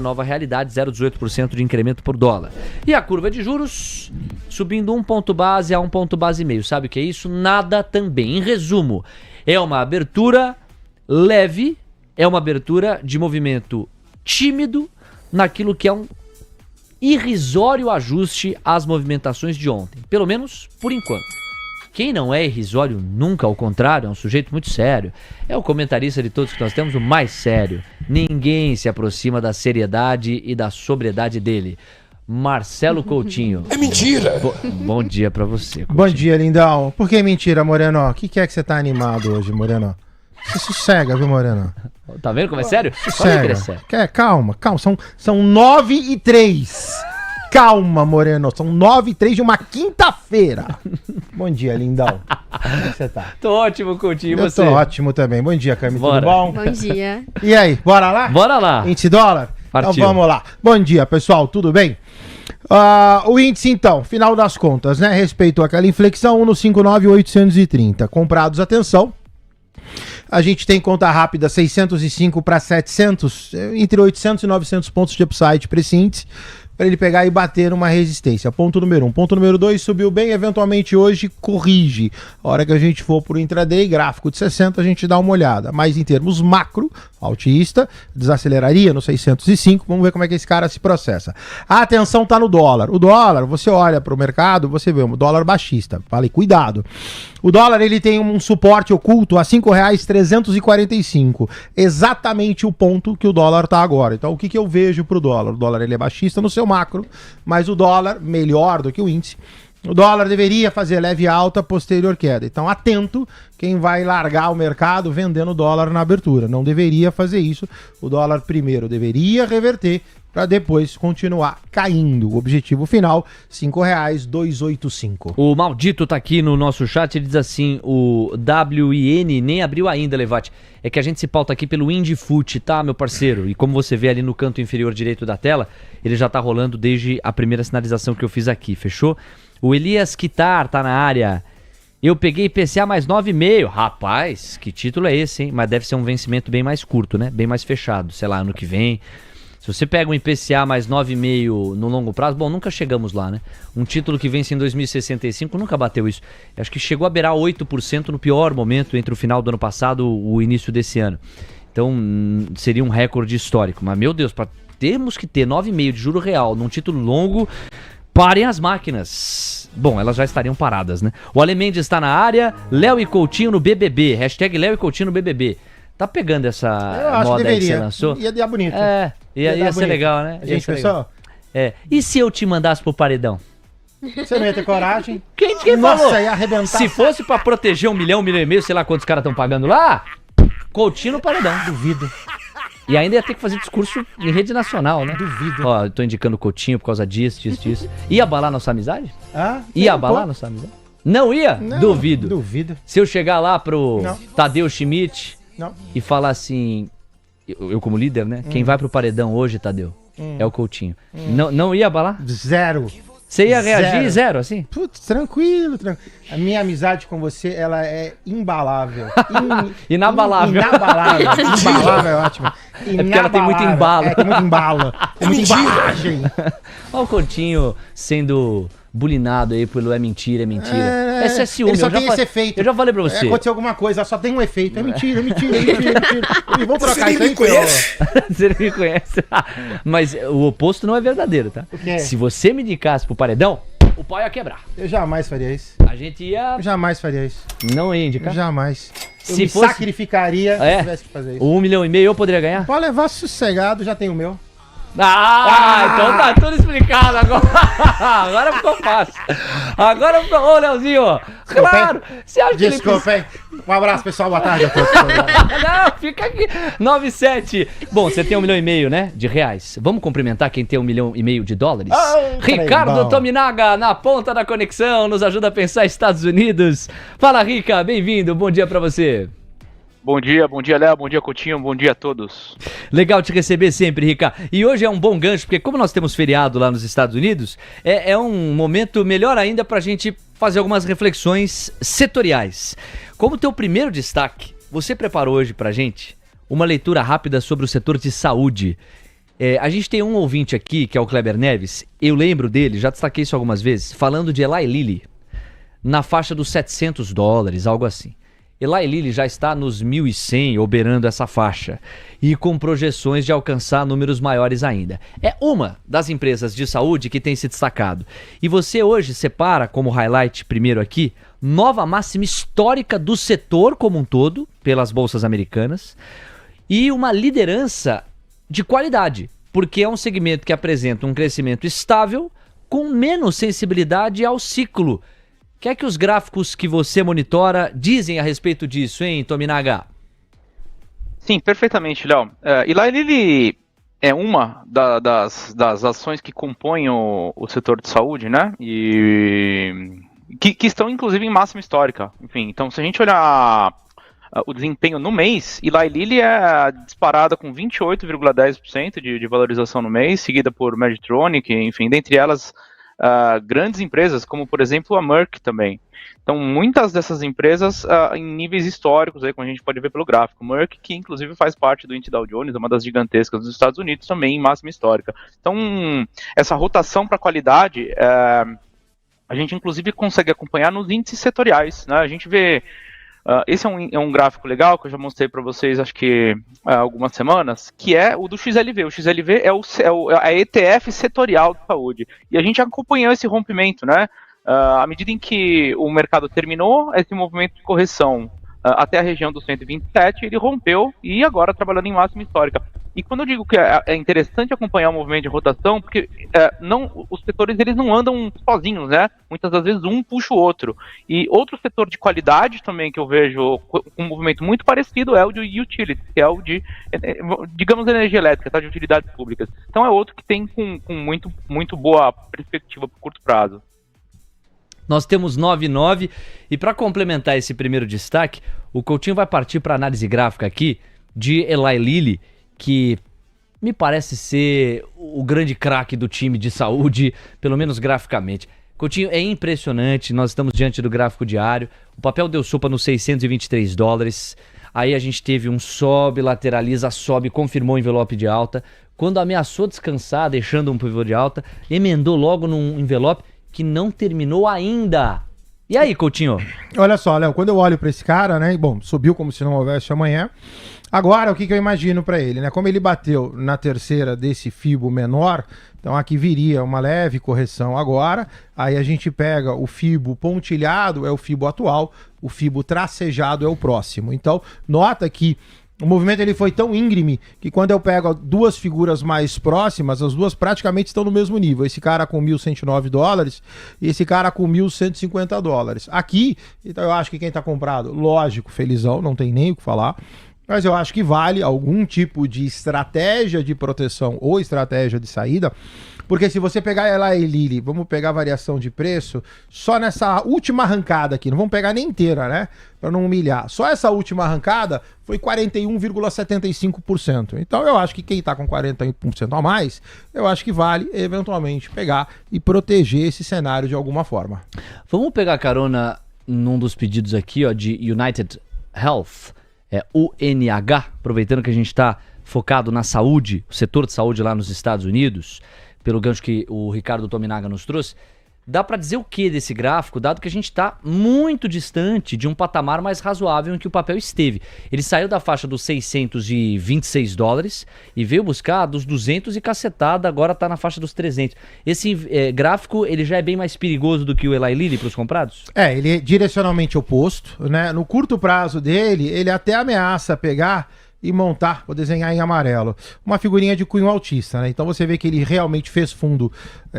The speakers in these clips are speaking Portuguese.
nova realidade, 0,18% de incremento por dólar. E a curva de juros subindo 1 ponto base a 1 ponto base e meio. Sabe o que é isso? Nada também. Em resumo, é uma abertura leve, é uma abertura de movimento tímido naquilo que é um irrisório ajuste às movimentações de ontem. Pelo menos por enquanto. Quem não é irrisório nunca, ao contrário, é um sujeito muito sério. É o comentarista de todos que nós temos, o mais sério. Ninguém se aproxima da seriedade e da sobriedade dele. Marcelo Coutinho. É mentira! Bom dia pra você, Coutinho. Bom dia, lindão. Por que mentira, Moreno? O que é que você tá animado hoje, Moreno? Você sossega, viu, Moreno? Tá vendo como é sério? Sossega. Olha que é sério. Calma. São 9h03. Calma, Moreno. São 9h03 de uma quinta-feira. Bom dia, lindão. Como é que você tá? Tô ótimo, Coutinho. E Eu você? tô ótimo também. Bom dia, Cami. Bora. Tudo bom? Bom dia. E aí, bora lá? Bora lá. Índice dólar? Partiu. Então vamos lá. Bom dia, pessoal. Tudo bem? O índice, então, final das contas, né? Respeitou aquela inflexão no 59.830. Comprados, atenção. A gente tem conta rápida 605 para 700, entre 800 e 900 pontos de upside para esse índice, para ele pegar e bater uma resistência. Ponto número 1. Ponto número 2, subiu bem, eventualmente hoje corrige. A hora que a gente for pro intraday, gráfico de 60, a gente dá uma olhada. Mas em termos macro, altista, desaceleraria no 605. Vamos ver como é que esse cara se processa. A atenção tá no dólar. O dólar, você olha para o mercado, você vê um dólar baixista. Falei, cuidado. O dólar, ele tem um suporte oculto a R$ 5,345. Exatamente o ponto que o dólar tá agora. Então, o que eu vejo pro dólar? O dólar, ele é baixista no seu macro, mas o dólar, melhor do que o índice, o dólar deveria fazer leve alta, posterior queda. Então, atento quem vai largar o mercado vendendo dólar na abertura. Não deveria fazer isso. O dólar primeiro deveria reverter para depois continuar caindo. O objetivo final, R$ 5,285. O Maldito tá aqui no nosso chat, ele diz assim, o WIN nem abriu ainda, Levate. É que a gente se pauta aqui pelo IndyFoot, tá, meu parceiro? E como você vê ali no canto inferior direito da tela, ele já tá rolando desde a primeira sinalização que eu fiz aqui, fechou? O Elias Quitar tá na área. Eu peguei IPCA mais 9,5. Rapaz, que título é esse, hein? Mas deve ser um vencimento bem mais curto, né? Bem mais fechado, sei lá, ano que vem. Se você pega um IPCA mais 9,5 no longo prazo, bom, nunca chegamos lá, né? Um título que vence em 2065 nunca bateu isso. Acho que chegou a beirar 8% no pior momento entre o final do ano passado e o início desse ano. Então, seria um recorde histórico. Mas, meu Deus, temos que ter 9,5 de juro real num título longo, parem as máquinas. Bom, elas já estariam paradas, né? O Ale Mendes está na área, Léo e Coutinho no BBB. Hashtag Léo e Coutinho no BBB. Tá pegando essa moda aí que você lançou? Ia dar bonito. É, ia ser legal, né? A gente pensou? É. E se eu te mandasse pro paredão? Você não ia ter coragem? Quem Nossa, falou? ia arrebentar. Se fosse pra proteger 1 milhão, 1,5 milhão, sei lá quantos caras estão pagando lá, Coutinho no paredão. Duvido. E ainda ia ter que fazer discurso em rede nacional, né? Duvido. Ó, eu tô indicando Coutinho por causa disso. Ia abalar nossa amizade? Ah, Ia abalar nossa amizade? Não ia? Não, Duvido. Duvido. Se eu chegar lá pro Não. Tadeu Schmidt Não. e falar assim, eu como líder, né? Quem vai pro paredão hoje, Tadeu, é o Coutinho. Não ia abalar? Zero. Você ia reagir zero, assim? Putz, tranquilo. A minha amizade com você, ela é imbalável. Inabalável. Inabalável. Imbalável é ótimo. É porque ela tem muito embalo. É, tem muito embalo. Tem muita embalagem. Olha o Coutinho sendo bulinado aí pelo é mentira. Esse é ciúme. Ele só tem esse efeito. Eu já falei pra você. Aconteceu alguma coisa, só tem um efeito. É mentira. E vamos trocar Você isso nem aí. me conhece. Você não me conhece. Mas o oposto não é verdadeiro, tá? O quê? Se você me indicasse pro paredão, o pau ia quebrar. Eu jamais faria isso. A gente ia... Eu jamais faria isso. Não ia indicar. Jamais. Eu Se me fosse- sacrificaria se tivesse que fazer isso. O 1,5 milhão eu poderia ganhar? Pode levar sossegado, já tem o meu. Então tá tudo explicado agora. Agora ficou fácil. Agora ficou... Ô, Leozinho, claro. Você acha que ele... Desculpa, hein? Um abraço, pessoal. Boa tarde a todos. Não, fica aqui. 97. Bom, você tem 1,5 milhão, né? De reais. Vamos cumprimentar quem tem 1,5 milhão de dólares? Ricardo bom. Tominaga, na ponta da conexão, nos ajuda a pensar Estados Unidos. Fala, Rica, bem-vindo. Bom dia pra você. Bom dia, Léo, bom dia, Coutinho, bom dia a todos. Legal te receber sempre, Rica. E hoje é um bom gancho, porque como nós temos feriado lá nos Estados Unidos, é um momento melhor ainda pra gente fazer algumas reflexões setoriais. Como teu primeiro destaque, você preparou hoje pra gente uma leitura rápida sobre o setor de saúde. A gente tem um ouvinte aqui, que é o Kleber Neves, eu lembro dele, já destaquei isso algumas vezes, falando de Eli Lilly, na faixa dos $700, algo assim. Eli Lilly já está nos 1.100, operando essa faixa, e com projeções de alcançar números maiores ainda. É uma das empresas de saúde que tem se destacado. E você hoje separa como highlight primeiro aqui, nova máxima histórica do setor como um todo, pelas bolsas americanas, e uma liderança de qualidade, porque é um segmento que apresenta um crescimento estável, com menos sensibilidade ao ciclo. O que é que os gráficos que você monitora dizem a respeito disso, hein, Tominaga? Sim, perfeitamente, Léo. Eli Lilly é uma das ações que compõem o setor de saúde, né? E que estão, inclusive, em máxima histórica. Enfim, então, se a gente olhar o desempenho no mês, Eli Lilly é disparada com 28,10% de valorização no mês, seguida por Medtronic, enfim, dentre elas grandes empresas, como por exemplo a Merck também. Então, muitas dessas empresas em níveis históricos, aí, como a gente pode ver pelo gráfico. Merck, que inclusive faz parte do índice Dow Jones, uma das gigantescas dos Estados Unidos, também em máxima histórica. Então, essa rotação para qualidade, a gente inclusive consegue acompanhar nos índices setoriais, né? A gente vê... esse é um gráfico legal que eu já mostrei para vocês, acho que há algumas semanas, que é o do XLV. O XLV é a ETF setorial de saúde. E a gente acompanhou esse rompimento, né? À medida em que o mercado terminou esse movimento de correção até a região dos 127, ele rompeu e agora trabalhando em máxima histórica. E quando eu digo que é interessante acompanhar o movimento de rotação, porque os setores eles não andam sozinhos, né? Muitas das vezes um puxa o outro. E outro setor de qualidade também que eu vejo com um movimento muito parecido é o de utility, que é o de, digamos, energia elétrica, tá? De utilidades públicas. Então é outro que tem com muito boa perspectiva para curto prazo. Nós temos 9,9 e para complementar esse primeiro destaque, o Coutinho vai partir para análise gráfica aqui de Eli Lilly, que me parece ser o grande craque do time de saúde, pelo menos graficamente. Coutinho, é impressionante, nós estamos diante do gráfico diário, o papel deu sopa nos $623, aí a gente teve um sobe, lateraliza, sobe, confirmou o envelope de alta, quando ameaçou descansar, deixando um pivô de alta, emendou logo num envelope que não terminou ainda. E aí, Coutinho? Olha só, Léo, quando eu olho para esse cara, né, bom, subiu como se não houvesse amanhã. Agora, o que eu imagino para ele, né? Como ele bateu na terceira desse fibo menor, então aqui viria uma leve correção agora, aí a gente pega o fibo pontilhado, é o fibo atual, o fibo tracejado é o próximo. Então, nota que o movimento ele foi tão íngreme que quando eu pego duas figuras mais próximas, as duas praticamente estão no mesmo nível. Esse cara com $1.109 e esse cara com $1.150. Aqui, então eu acho que quem tá comprado, lógico, felizão, não tem nem o que falar. Mas eu acho que vale algum tipo de estratégia de proteção ou estratégia de saída, porque se você pegar ela e Lilly, vamos pegar a variação de preço, só nessa última arrancada aqui, não vamos pegar nem inteira, né? Para não humilhar. Só essa última arrancada foi 41,75%. Então eu acho que quem está com 41% a mais, eu acho que vale eventualmente pegar e proteger esse cenário de alguma forma. Vamos pegar carona num dos pedidos aqui, ó, de United Health. UNH, aproveitando que a gente está focado na saúde, o setor de saúde lá nos Estados Unidos, pelo gancho que o Ricardo Tominaga nos trouxe, dá para dizer o que desse gráfico, dado que a gente está muito distante de um patamar mais razoável em que o papel esteve. Ele saiu da faixa dos $626 e veio buscar dos 200 e cacetada, agora está na faixa dos 300. Esse gráfico ele já é bem mais perigoso do que o Eli Lilly para os comprados? Ele é direcionalmente oposto, né? No curto prazo dele, ele até ameaça pegar e montar, vou desenhar em amarelo, uma figurinha de cunho altista, né? Então você vê que ele realmente fez fundo,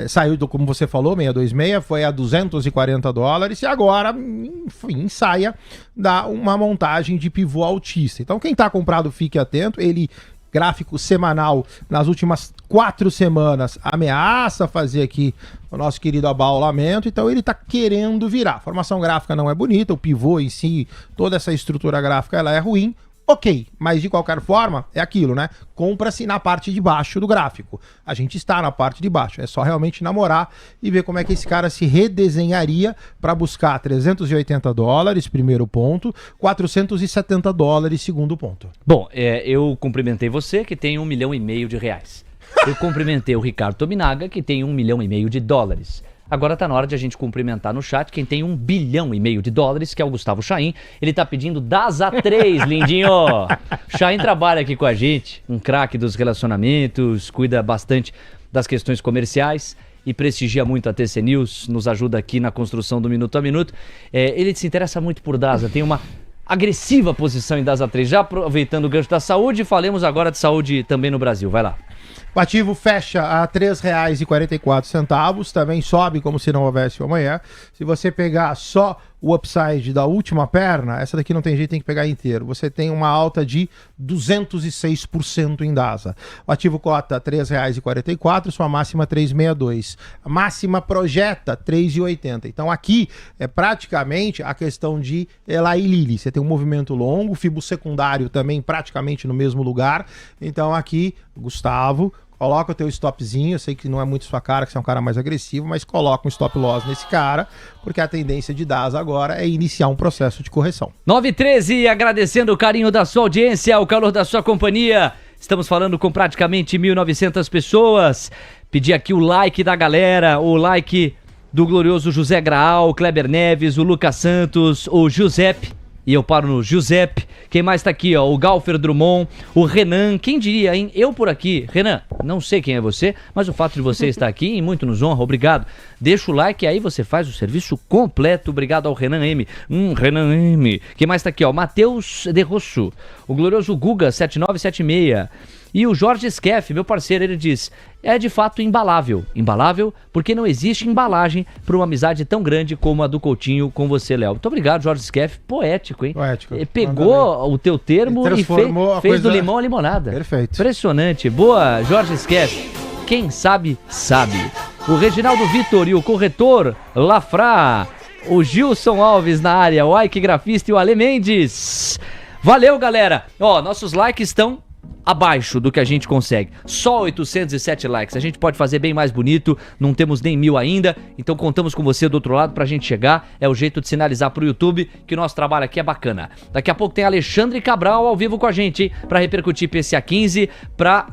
saiu do, como você falou, 626, foi a $240 e agora, enfim, ensaia dar uma montagem de pivô altista. Então quem tá comprado, fique atento, ele... Gráfico semanal nas últimas 4 semanas ameaça fazer aqui o nosso querido abaulamento, então ele está querendo virar. A formação gráfica não é bonita, o pivô em si, toda essa estrutura gráfica ela é ruim, ok, mas de qualquer forma é aquilo, né? Compra-se na parte de baixo do gráfico. A gente está na parte de baixo, é só realmente namorar e ver como é que esse cara se redesenharia para buscar $380, primeiro ponto, $470, segundo ponto. Bom, eu cumprimentei você que tem R$1,5 milhão. Eu cumprimentei o Ricardo Tominaga, que tem $1,5 milhão de dólares. Agora tá na hora de a gente cumprimentar no chat quem tem $1,5 bilhão de dólares, que é o Gustavo Chaim. Ele tá pedindo DASA 3, lindinho. Chaim trabalha aqui com a gente, um craque dos relacionamentos, cuida bastante das questões comerciais e prestigia muito a TC News, nos ajuda aqui na construção do Minuto a Minuto. Ele se interessa muito por DASA, tem uma agressiva posição em DASA 3. Já aproveitando o gancho da saúde, falemos agora de saúde também no Brasil. Vai lá. O ativo fecha a R$ 3,44, também sobe como se não houvesse amanhã. Se você pegar só o upside da última perna, essa daqui não tem jeito, tem que pegar inteiro. Você tem uma alta de 206% em DASA. O ativo cota R$ 3,44, sua máxima 3,62. A máxima projeta 3,80. Então aqui é praticamente a questão de Eli Lilly. Você tem um movimento longo, fibo secundário também praticamente no mesmo lugar. Então aqui, Gustavo, coloca o teu stopzinho, eu sei que não é muito sua cara, que você é um cara mais agressivo, mas coloca um stop loss nesse cara, porque a tendência de DASA agora é iniciar um processo de correção. 9h13, agradecendo o carinho da sua audiência, o calor da sua companhia. Estamos falando com praticamente 1.900 pessoas. Pedi aqui o like da galera, o like do glorioso José Graal, Kleber Neves, o Lucas Santos, o Giuseppe. E eu paro no Giuseppe. Quem mais tá aqui, ó? O Galfer Drummond, o Renan. Quem diria, hein? Eu por aqui. Renan, não sei quem é você, mas o fato de você estar aqui muito nos honra. Obrigado. Deixa o like e aí você faz o serviço completo. Obrigado ao Renan M. Renan M. Quem mais tá aqui, ó? Matheus de Rosso. O glorioso Guga 7976. E o Jorge Skeff, meu parceiro, ele diz: é de fato imbalável. Imbalável porque não existe embalagem para uma amizade tão grande como a do Coutinho com você, Léo. Muito obrigado, Jorge Skeff. Poético, hein? Poético. Ele pegou o teu termo e fez do limão a limonada. Perfeito. Impressionante. Boa, Jorge Skeff. Quem sabe, sabe. O Reginaldo Vitor e o corretor Lafra. O Gilson Alves na área. O Ike Grafista e o Ale Mendes. Valeu, galera. Ó, nossos likes estão abaixo do que a gente consegue. Só 807 likes. A gente pode fazer bem mais bonito. Não temos nem 1.000 ainda. Então contamos com você do outro lado pra gente chegar. É o jeito de sinalizar pro YouTube que o nosso trabalho aqui é bacana. Daqui a pouco tem Alexandre Cabral ao vivo com a gente, hein? Pra repercutir PCA 15, pra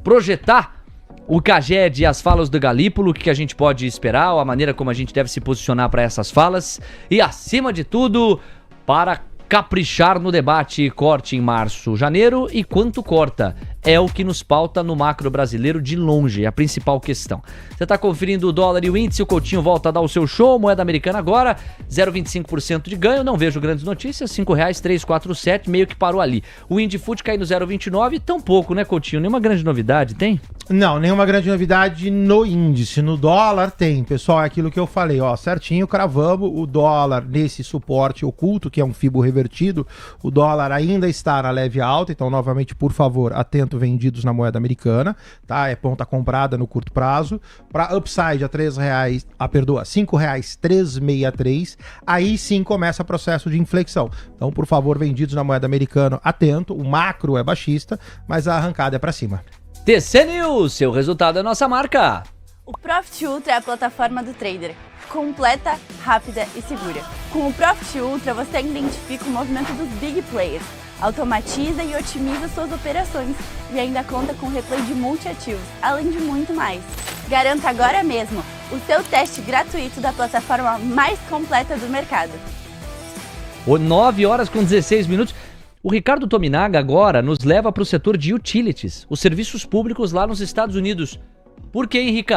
projetar o Caged e as falas do Galípolo, o que a gente pode esperar, a maneira como a gente deve se posicionar para essas falas. E acima de tudo, para caprichar no debate corte em março, janeiro e quanto corta. É o que nos pauta no macro brasileiro de longe, é a principal questão. Você está conferindo o dólar e o índice, o Coutinho volta a dar o seu show, moeda americana agora, 0,25% de ganho, não vejo grandes notícias, R$ 5,347, meio que parou ali. O Indifut caindo 0,29, tão pouco, né, Coutinho? Nenhuma grande novidade, tem? Não, nenhuma grande novidade no índice. No dólar tem, pessoal, é aquilo que eu falei, ó, certinho, cravamos o dólar nesse suporte oculto, que é um fibo revertido, o dólar ainda está na leve alta, então novamente, por favor, atento, vendidos na moeda americana, tá? É ponta comprada no curto prazo. Para upside a R$5,363, aí sim começa o processo de inflexão. Então, por favor, vendidos na moeda americana, atento, o macro é baixista, mas a arrancada é para cima. TC News, seu resultado é nossa marca. O Profit Ultra é a plataforma do trader, completa, rápida e segura. Com o Profit Ultra você identifica o movimento dos big players, automatiza e otimiza suas operações e ainda conta com replay de multiativos, além de muito mais. Garanta agora mesmo o seu teste gratuito da plataforma mais completa do mercado. 9h16. O Ricardo Tominaga agora nos leva para o setor de utilities, os serviços públicos lá nos Estados Unidos. Por que, Henrique?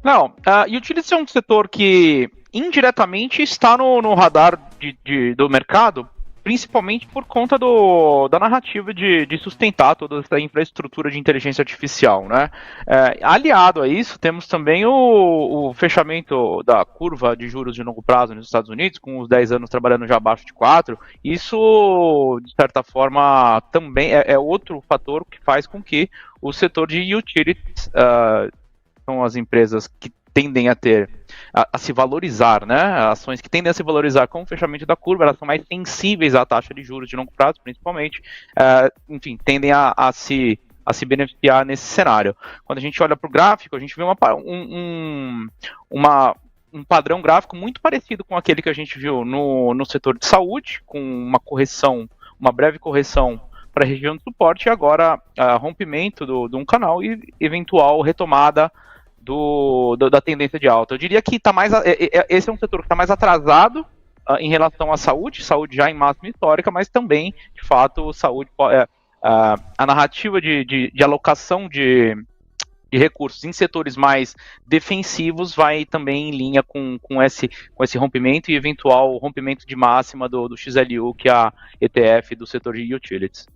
Não, utilities é um setor que indiretamente está no radar do mercado, principalmente por conta da narrativa de sustentar toda essa infraestrutura de inteligência artificial, né? Aliado a isso, temos também o fechamento da curva de juros de longo prazo nos Estados Unidos, com os 10 anos trabalhando já abaixo de 4. Isso, de certa forma, também é outro fator que faz com que o setor de utilities, são as empresas que tendem a se valorizar, né? Ações que tendem a se valorizar com o fechamento da curva, elas são mais sensíveis à taxa de juros de longo prazo, principalmente, enfim, tendem a se beneficiar nesse cenário. Quando a gente olha para o gráfico, a gente vê um padrão gráfico muito parecido com aquele que a gente viu no setor de saúde, com uma breve correção para a região de suporte e agora rompimento de um canal e eventual retomada da tendência de alta. Eu diria que esse é um setor que está mais atrasado em relação à saúde já em máxima histórica, mas também, de fato, a narrativa de alocação de recursos em setores mais defensivos vai também em linha com esse rompimento e eventual rompimento de máxima do XLU, que é a ETF do setor de utilities.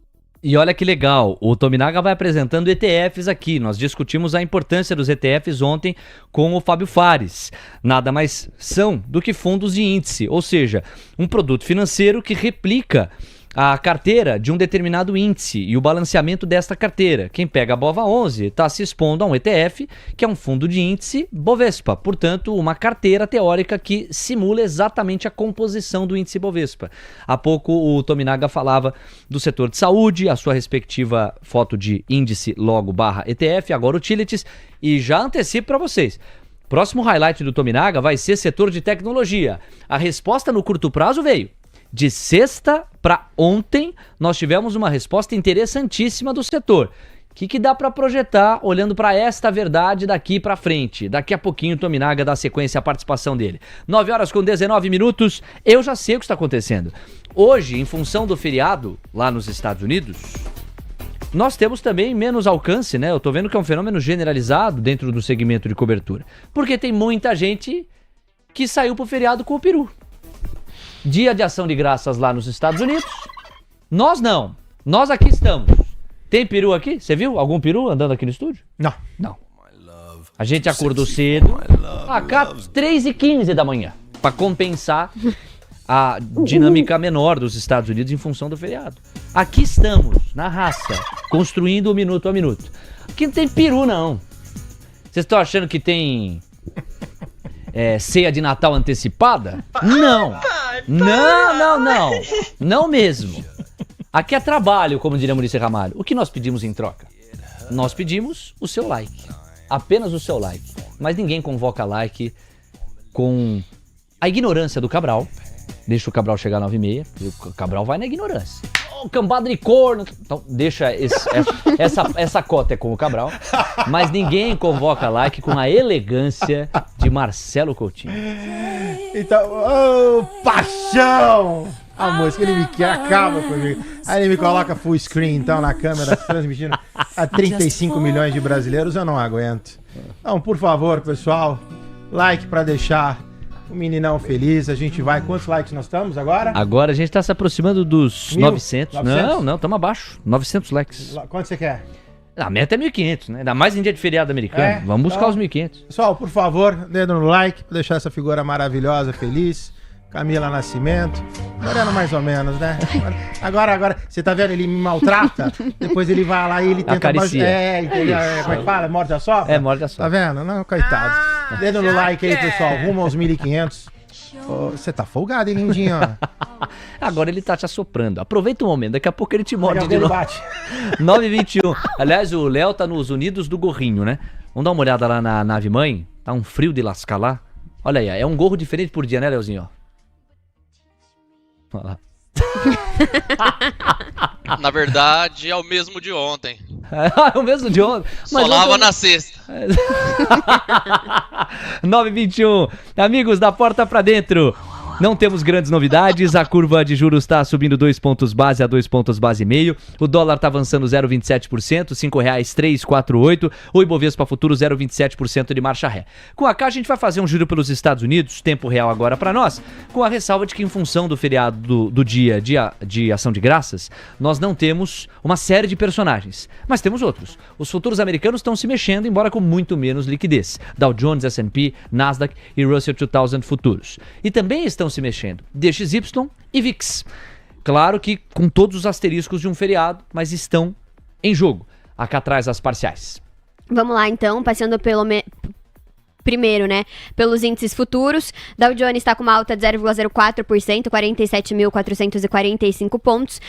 E olha que legal, o Tominaga vai apresentando ETFs aqui. Nós discutimos a importância dos ETFs ontem com o Fábio Fares. Nada mais são do que fundos de índice, ou seja, um produto financeiro que replica a carteira de um determinado índice e o balanceamento desta carteira. Quem pega a BOVA11 está se expondo a um ETF, que é um fundo de índice Bovespa, portanto, uma carteira teórica que simula exatamente a composição do índice Bovespa. Há pouco o Tominaga falava do setor de saúde, a sua respectiva foto de índice logo / ETF, agora utilities, e já antecipo para vocês. Próximo highlight do Tominaga vai ser setor de tecnologia. A resposta no curto prazo veio. De sexta para ontem, nós tivemos uma resposta interessantíssima do setor. O que dá para projetar olhando para esta verdade daqui para frente? Daqui a pouquinho o Tominaga dá sequência à participação dele. 9h19, eu já sei o que está acontecendo. Hoje, em função do feriado lá nos Estados Unidos, nós temos também menos alcance, né? Eu tô vendo que é um fenômeno generalizado dentro do segmento de cobertura. Porque tem muita gente que saiu pro feriado com o peru. Dia de ação de graças lá nos Estados Unidos. Nós não. Nós aqui estamos. Tem peru aqui? Você viu algum peru andando aqui no estúdio? Não. Não. A gente acordou cedo. Cá 3h15 da manhã. Pra compensar a dinâmica menor dos Estados Unidos em função do feriado. Aqui estamos, na raça, construindo o minuto a minuto. Aqui não tem peru, não. Vocês estão achando que tem... ceia de Natal antecipada? Não. Não. Não mesmo. Aqui é trabalho, como diria Maurício Ramalho. O que nós pedimos em troca? Nós pedimos o seu like. Apenas o seu like. Mas ninguém convoca like com a ignorância do Cabral. Deixa o Cabral chegar às 9h30. O Cabral vai na ignorância. Cambada de corno. Então deixa essa cota é com o Cabral. Mas ninguém convoca like com a elegância de Marcelo Coutinho. Então, paixão! A música, ele me quer, acaba comigo. Aí ele me coloca full screen, então, na câmera, transmitindo a 35 milhões de brasileiros, eu não aguento. Então, por favor, pessoal, like pra deixar o meninão feliz. A gente vai... Quantos likes nós estamos agora? Agora a gente tá se aproximando dos 900. 900? Não, estamos abaixo. 900 likes. Quanto você quer? A meta é 1.500, né? Ainda mais em dia de feriado americano. Vamos buscar os 1.500. Pessoal, por favor, dedo no like pra deixar essa figura maravilhosa feliz. Camila Nascimento. Moreno mais ou menos, né? Agora, você tá vendo? Ele me maltrata. Depois ele vai lá e ele tenta... Acaricia. Entendeu? Como é que fala? Morde a sopra? Morde a sopra. Tá vendo? Não, coitado. Dedo no like aí, pessoal. Rumo aos 1.500. Você tá folgado, hein, lindinho? Agora ele tá te assoprando. Aproveita o momento, daqui a pouco ele te morde de novo. Bate. 9h21. Aliás, o Léo tá nos Unidos do Gorrinho, né? Vamos dar uma olhada lá na nave mãe? Tá um frio de lascar lá. Olha aí, é um gorro diferente por dia, né, Léozinho? Olha lá. Na verdade, é o mesmo de ontem. É o mesmo de ontem. Só lava na sexta. 9h21. Amigos, da porta pra dentro. Não temos grandes novidades, a curva de juros está subindo 2 pontos base a 2 pontos base e meio, o dólar está avançando 0,27%, R$5,348, o Ibovespa Futuro 0,27% de marcha ré. Com a K a gente vai fazer um giro pelos Estados Unidos, tempo real agora para nós, com a ressalva de que em função do feriado do dia de ação de graças, nós não temos uma série de personagens, mas temos outros. Os futuros americanos estão se mexendo, embora com muito menos liquidez. Dow Jones, S&P, Nasdaq e Russell 2000 futuros. E também estão se mexendo DXY e VIX. Claro que com todos os asteriscos de um feriado, mas estão em jogo. Acá traz as parciais. Vamos lá então, passando primeiro, né, pelos índices futuros. Dow Jones está com uma alta de 0,04%, 47.445 pontos.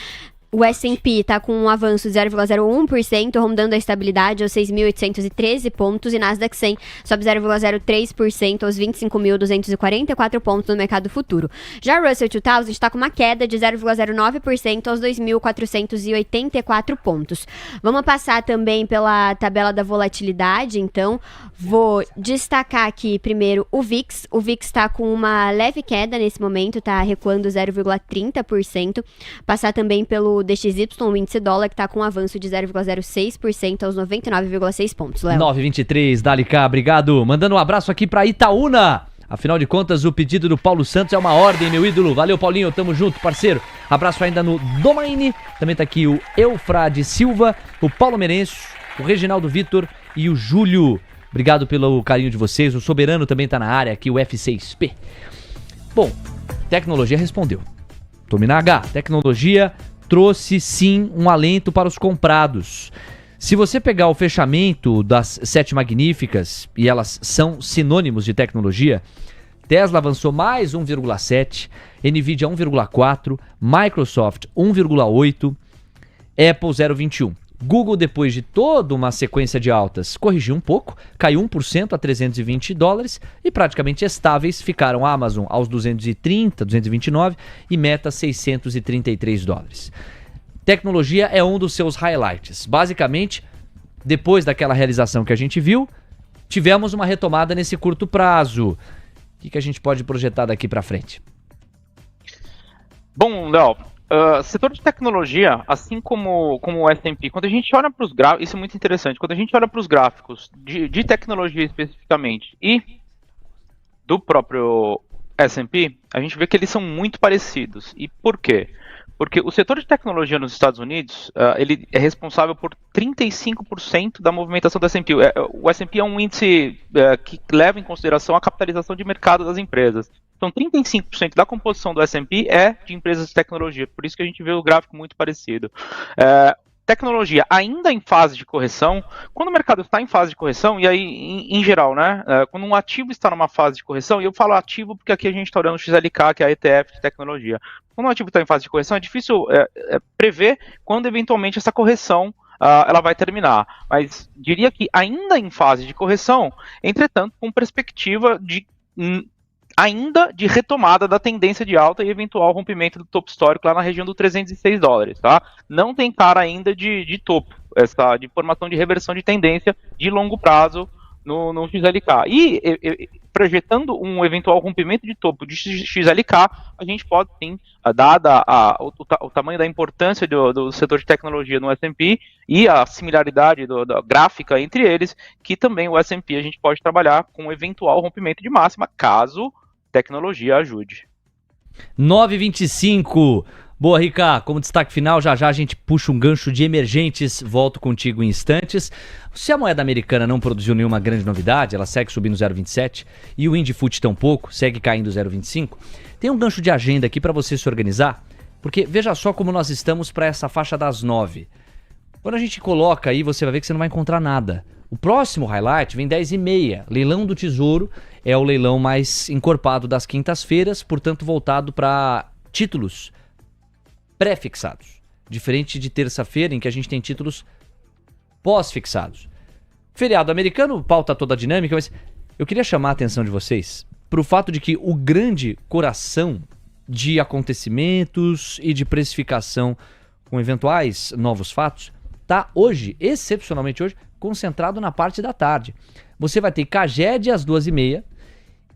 O S&P está com um avanço de 0,01%, rondando a estabilidade aos 6.813 pontos, e Nasdaq 100 sobe 0,03% aos 25.244 pontos no mercado futuro. Já o Russell 2000 está com uma queda de 0,09% aos 2.484 pontos. Vamos passar também pela tabela da volatilidade, então. Vou destacar aqui primeiro o VIX. O VIX está com uma leve queda nesse momento, está recuando 0,30%. Passar também pelo DXY, o índice dólar, que está com um avanço de 0,06% aos 99,6 pontos. Léo. 9,23, Dali K, obrigado. Mandando um abraço aqui pra Itaúna. Afinal de contas, o pedido do Paulo Santos é uma ordem, meu ídolo. Valeu, Paulinho, tamo junto, parceiro. Abraço ainda no Domaine. Também tá aqui o Eufrade Silva, o Paulo Merenço, o Reginaldo Vitor e o Júlio. Obrigado pelo carinho de vocês. O Soberano também tá na área aqui, o F6P. Bom, tecnologia respondeu. Tome na H. Tecnologia trouxe sim um alento para os comprados. Se você pegar o fechamento das 7 magníficas, e elas são sinônimos de tecnologia, Tesla avançou mais 1,7, Nvidia 1,4, Microsoft 1,8, Apple 0,21. Google, depois de toda uma sequência de altas, corrigiu um pouco, caiu 1% a $320 e praticamente estáveis ficaram a Amazon aos 230, 229 e Meta $633. Tecnologia é um dos seus highlights. Basicamente, depois daquela realização que a gente viu, tivemos uma retomada nesse curto prazo. O que a gente pode projetar daqui para frente? Bom, Léo, setor de tecnologia, assim como o S&P, quando a gente olha para os gráficos, isso é muito interessante, quando a gente olha para os gráficos de tecnologia especificamente e do próprio S&P, a gente vê que eles são muito parecidos. E por quê? Porque o setor de tecnologia nos Estados Unidos, ele é responsável por 35% da movimentação do S&P. O S&P é um índice que leva em consideração a capitalização de mercado das empresas. Então, 35% da composição do S&P é de empresas de tecnologia. Por isso que a gente vê o gráfico muito parecido. Tecnologia ainda em fase de correção. Quando o mercado está em fase de correção, e aí, em geral, né? Quando um ativo está numa fase de correção, e eu falo ativo porque aqui a gente está olhando o XLK, que é a ETF de tecnologia. Quando um ativo está em fase de correção, é difícil prever quando, eventualmente, essa correção ela vai terminar. Mas diria que ainda em fase de correção, entretanto, com perspectiva de ainda de retomada da tendência de alta e eventual rompimento do topo histórico lá na região do $306, tá? Não tem cara ainda de topo, de formação de reversão de tendência de longo prazo no XLK. E projetando um eventual rompimento de topo de XLK, a gente pode sim, dada o tamanho da importância do setor de tecnologia no S&P e a similaridade da gráfica entre eles, que também o S&P a gente pode trabalhar com um eventual rompimento de máxima, caso tecnologia ajude. 9h25. Boa, Rica. Como destaque final, já a gente puxa um gancho de emergentes. Volto contigo em instantes. Se a moeda americana não produziu nenhuma grande novidade, ela segue subindo 0,27 e o Indifut tampouco, segue caindo 0,25. Tem um gancho de agenda aqui para você se organizar, porque veja só como nós estamos para essa faixa das 9. Quando a gente coloca aí, você vai ver que você não vai encontrar nada. O próximo highlight vem 10h30. Leilão do Tesouro é o leilão mais encorpado das quintas-feiras, portanto voltado para títulos pré-fixados. Diferente de terça-feira, em que a gente tem títulos pós-fixados. Feriado americano, pauta toda a dinâmica, mas eu queria chamar a atenção de vocês para o fato de que o grande coração de acontecimentos e de precificação com eventuais novos fatos está hoje, excepcionalmente hoje, concentrado na parte da tarde. Você vai ter Caged às 2h30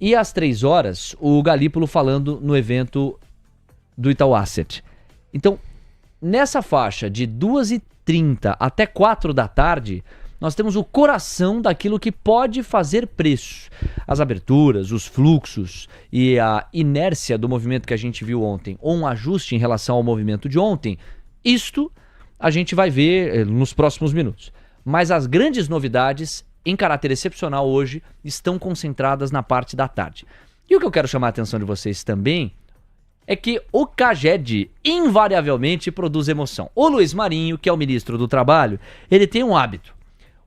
e às 3h o Galípolo falando no evento do Itaú Asset. Então, nessa faixa de 2h30 até 4h, nós temos o coração daquilo que pode fazer preço. As aberturas, os fluxos e a inércia do movimento que a gente viu ontem, ou um ajuste em relação ao movimento de ontem, isto a gente vai ver nos próximos minutos. Mas as grandes novidades, em caráter excepcional hoje, estão concentradas na parte da tarde. E o que eu quero chamar a atenção de vocês também é que o Caged invariavelmente produz emoção. O Luiz Marinho, que é o ministro do Trabalho, ele tem um hábito.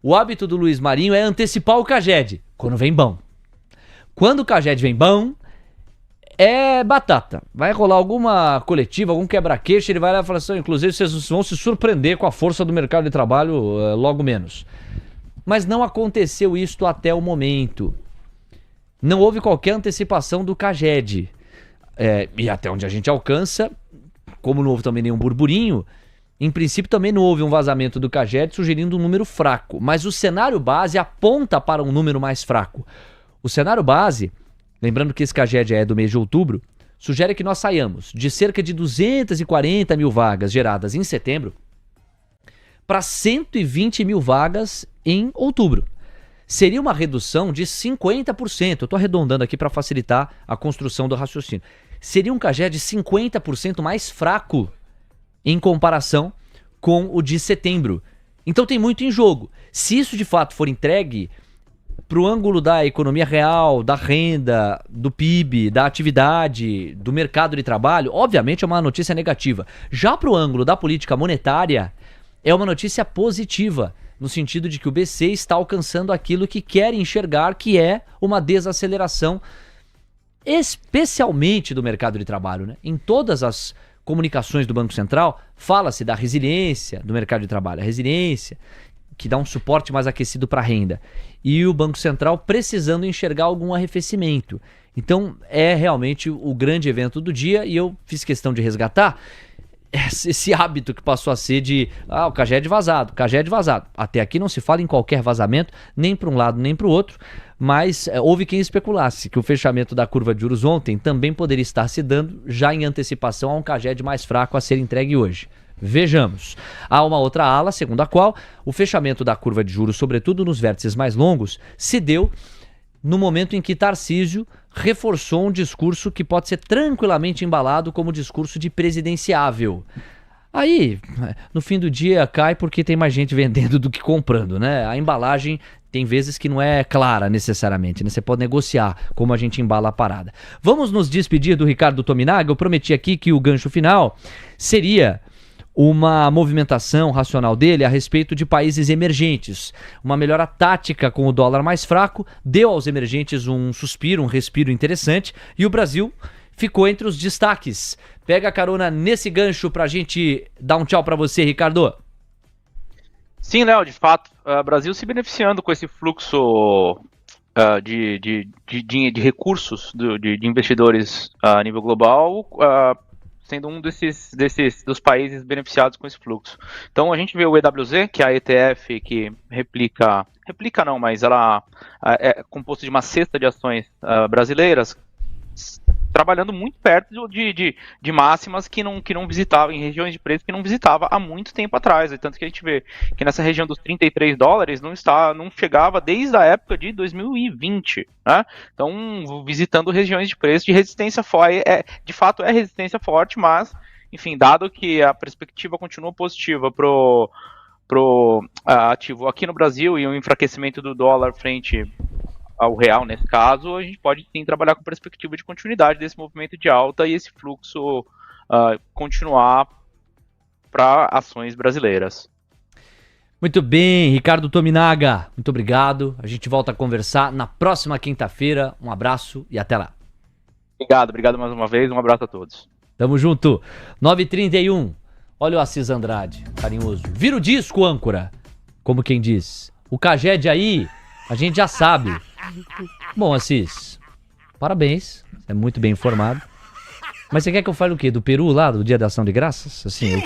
O hábito do Luiz Marinho é antecipar o Caged quando vem bom. Quando o Caged vem bom, é batata. Vai rolar alguma coletiva, algum quebra-queixo, ele vai lá e fala assim, inclusive vocês vão se surpreender com a força do mercado de trabalho logo menos. Mas não aconteceu isto até o momento. Não houve qualquer antecipação do CAGED. E até onde a gente alcança, como não houve também nenhum burburinho, em princípio também não houve um vazamento do CAGED sugerindo um número fraco. Mas o cenário base aponta para um número mais fraco. O cenário base, lembrando que esse CAGED é do mês de outubro, sugere que nós saiamos de cerca de 240 mil vagas geradas em setembro para 120 mil vagas em outubro. Seria uma redução de 50%. Eu estou arredondando aqui para facilitar a construção do raciocínio. Seria um CAGED 50% mais fraco em comparação com o de setembro. Então tem muito em jogo. Se isso de fato for entregue para o ângulo da economia real, da renda, do PIB, da atividade, do mercado de trabalho, obviamente é uma notícia negativa. Já para o ângulo da política monetária, é uma notícia positiva, no sentido de que o BC está alcançando aquilo que quer enxergar, que é uma desaceleração, especialmente do mercado de trabalho, né? Em todas as comunicações do Banco Central, fala-se da resiliência do mercado de trabalho, a resiliência que dá um suporte mais aquecido para a renda, e o Banco Central precisando enxergar algum arrefecimento. Então é realmente o grande evento do dia, e eu fiz questão de resgatar esse hábito que passou a ser de o CAGED vazado, CAGED vazado. Até aqui não se fala em qualquer vazamento, nem para um lado nem para o outro, mas houve quem especulasse que o fechamento da curva de juros ontem também poderia estar se dando já em antecipação a um CAGED mais fraco a ser entregue hoje. Vejamos. Há uma outra ala, segundo a qual o fechamento da curva de juros, sobretudo nos vértices mais longos, se deu no momento em que Tarcísio reforçou um discurso que pode ser tranquilamente embalado como discurso de presidenciável. Aí, no fim do dia, cai porque tem mais gente vendendo do que comprando, né? A embalagem tem vezes que não é clara necessariamente, né? Você pode negociar como a gente embala a parada. Vamos nos despedir do Ricardo Tominaga. Eu prometi aqui que o gancho final seria uma movimentação racional dele a respeito de países emergentes. Uma melhora tática com o dólar mais fraco deu aos emergentes um suspiro, um respiro interessante, e o Brasil ficou entre os destaques. Pega a carona nesse gancho pra gente dar um tchau pra você, Ricardo. Sim, Léo, de fato, o Brasil se beneficiando com esse fluxo de recursos de investidores a nível global, sendo um dos países beneficiados com esse fluxo. Então a gente vê o EWZ, que é a ETF que replica não, mas ela é composta de uma cesta de ações brasileiras, trabalhando muito perto de máximas que não visitava, em regiões de preço que não visitava há muito tempo atrás. E tanto que a gente vê que nessa região dos $33 não chegava desde a época de 2020. Né? Então, visitando regiões de preço de resistência forte, de fato é resistência forte, mas, enfim, dado que a perspectiva continua positiva pro ativo aqui no Brasil e o enfraquecimento do dólar frente ao real, nesse caso, a gente pode sim trabalhar com perspectiva de continuidade desse movimento de alta e esse fluxo continuar para ações brasileiras. Muito bem, Ricardo Tominaga, muito obrigado. A gente volta a conversar na próxima quinta-feira. Um abraço e até lá. Obrigado mais uma vez, um abraço a todos. Tamo junto. 9h31. Olha o Assis Andrade, carinhoso. Vira o disco, âncora. Como quem diz. O CAGED aí, a gente já sabe. Bom, Assis, parabéns. Você é muito bem informado. Mas você quer que eu fale o quê? Do Peru lá, do Dia da Ação de Graças? Assim, o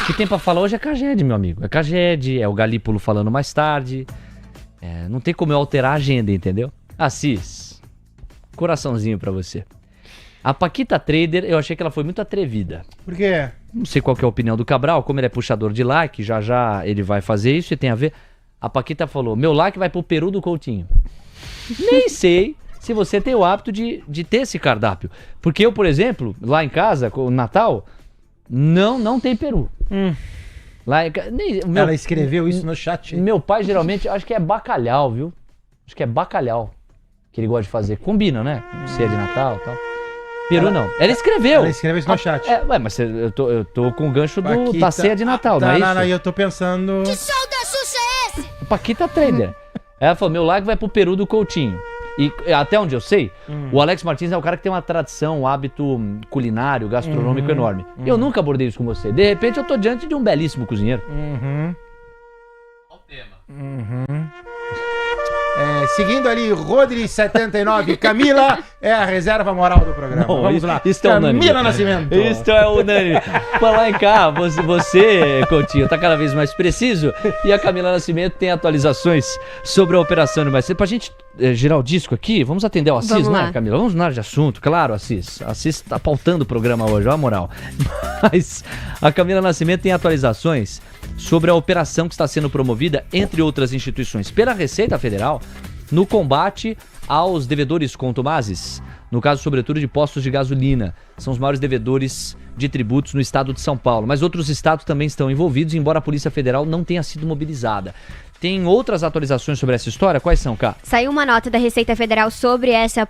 que tem pra falar hoje é CAGED, meu amigo. É CAGED, é o Galípolo falando mais tarde. Não tem como eu alterar a agenda, entendeu? Assis, coraçãozinho pra você. A Paquita Trader, eu achei que ela foi muito atrevida. Por quê? Não sei qual que é a opinião do Cabral, como ele é puxador de like, já ele vai fazer isso e tem a ver. A Paquita falou, meu like vai pro Peru do Coutinho. Nem sei se você tem o hábito de ter esse cardápio. Porque eu, por exemplo, lá em casa, com o Natal, não tem peru. Lá ela escreveu isso no chat. Meu pai geralmente, acho que é bacalhau, viu? Acho que é bacalhau que ele gosta de fazer. Combina, né? Ceia de Natal e tal. Peru não. Ela escreveu. Ela escreveu isso no chat. Mas eu tô com o gancho da ceia de Natal, não é isso? Não, eu tô pensando... Que show da Xuxa é esse? Paquita Trader. Ela falou, meu like vai pro Peru do Coutinho. E até onde eu sei, o Alex Martins é o cara que tem uma tradição, um hábito culinário, gastronômico enorme. Eu nunca abordei isso com você. De repente eu tô diante de um belíssimo cozinheiro. Seguindo ali, Rodri79, Camila é a reserva moral do programa. Não, Vamos lá. isso é unânime. Camila Nascimento. Isso é unânime. Falar em cá, você, Coutinho, tá cada vez mais preciso. E a Camila Nascimento tem atualizações sobre a operação do Marcelo. Pra gente girar o disco aqui, vamos atender ao Assis, né, Camila? Vamos mudar de assunto, claro, Assis. Assis tá pautando o programa hoje, ó a moral. Mas a Camila Nascimento tem atualizações sobre a operação que está sendo promovida, entre outras instituições, pela Receita Federal, no combate aos devedores contumazes, no caso, sobretudo, de postos de gasolina. São os maiores devedores de tributos no estado de São Paulo. Mas outros estados também estão envolvidos, embora a Polícia Federal não tenha sido mobilizada. Tem outras atualizações sobre essa história? Quais são, Cá? Saiu uma nota da Receita Federal sobre essa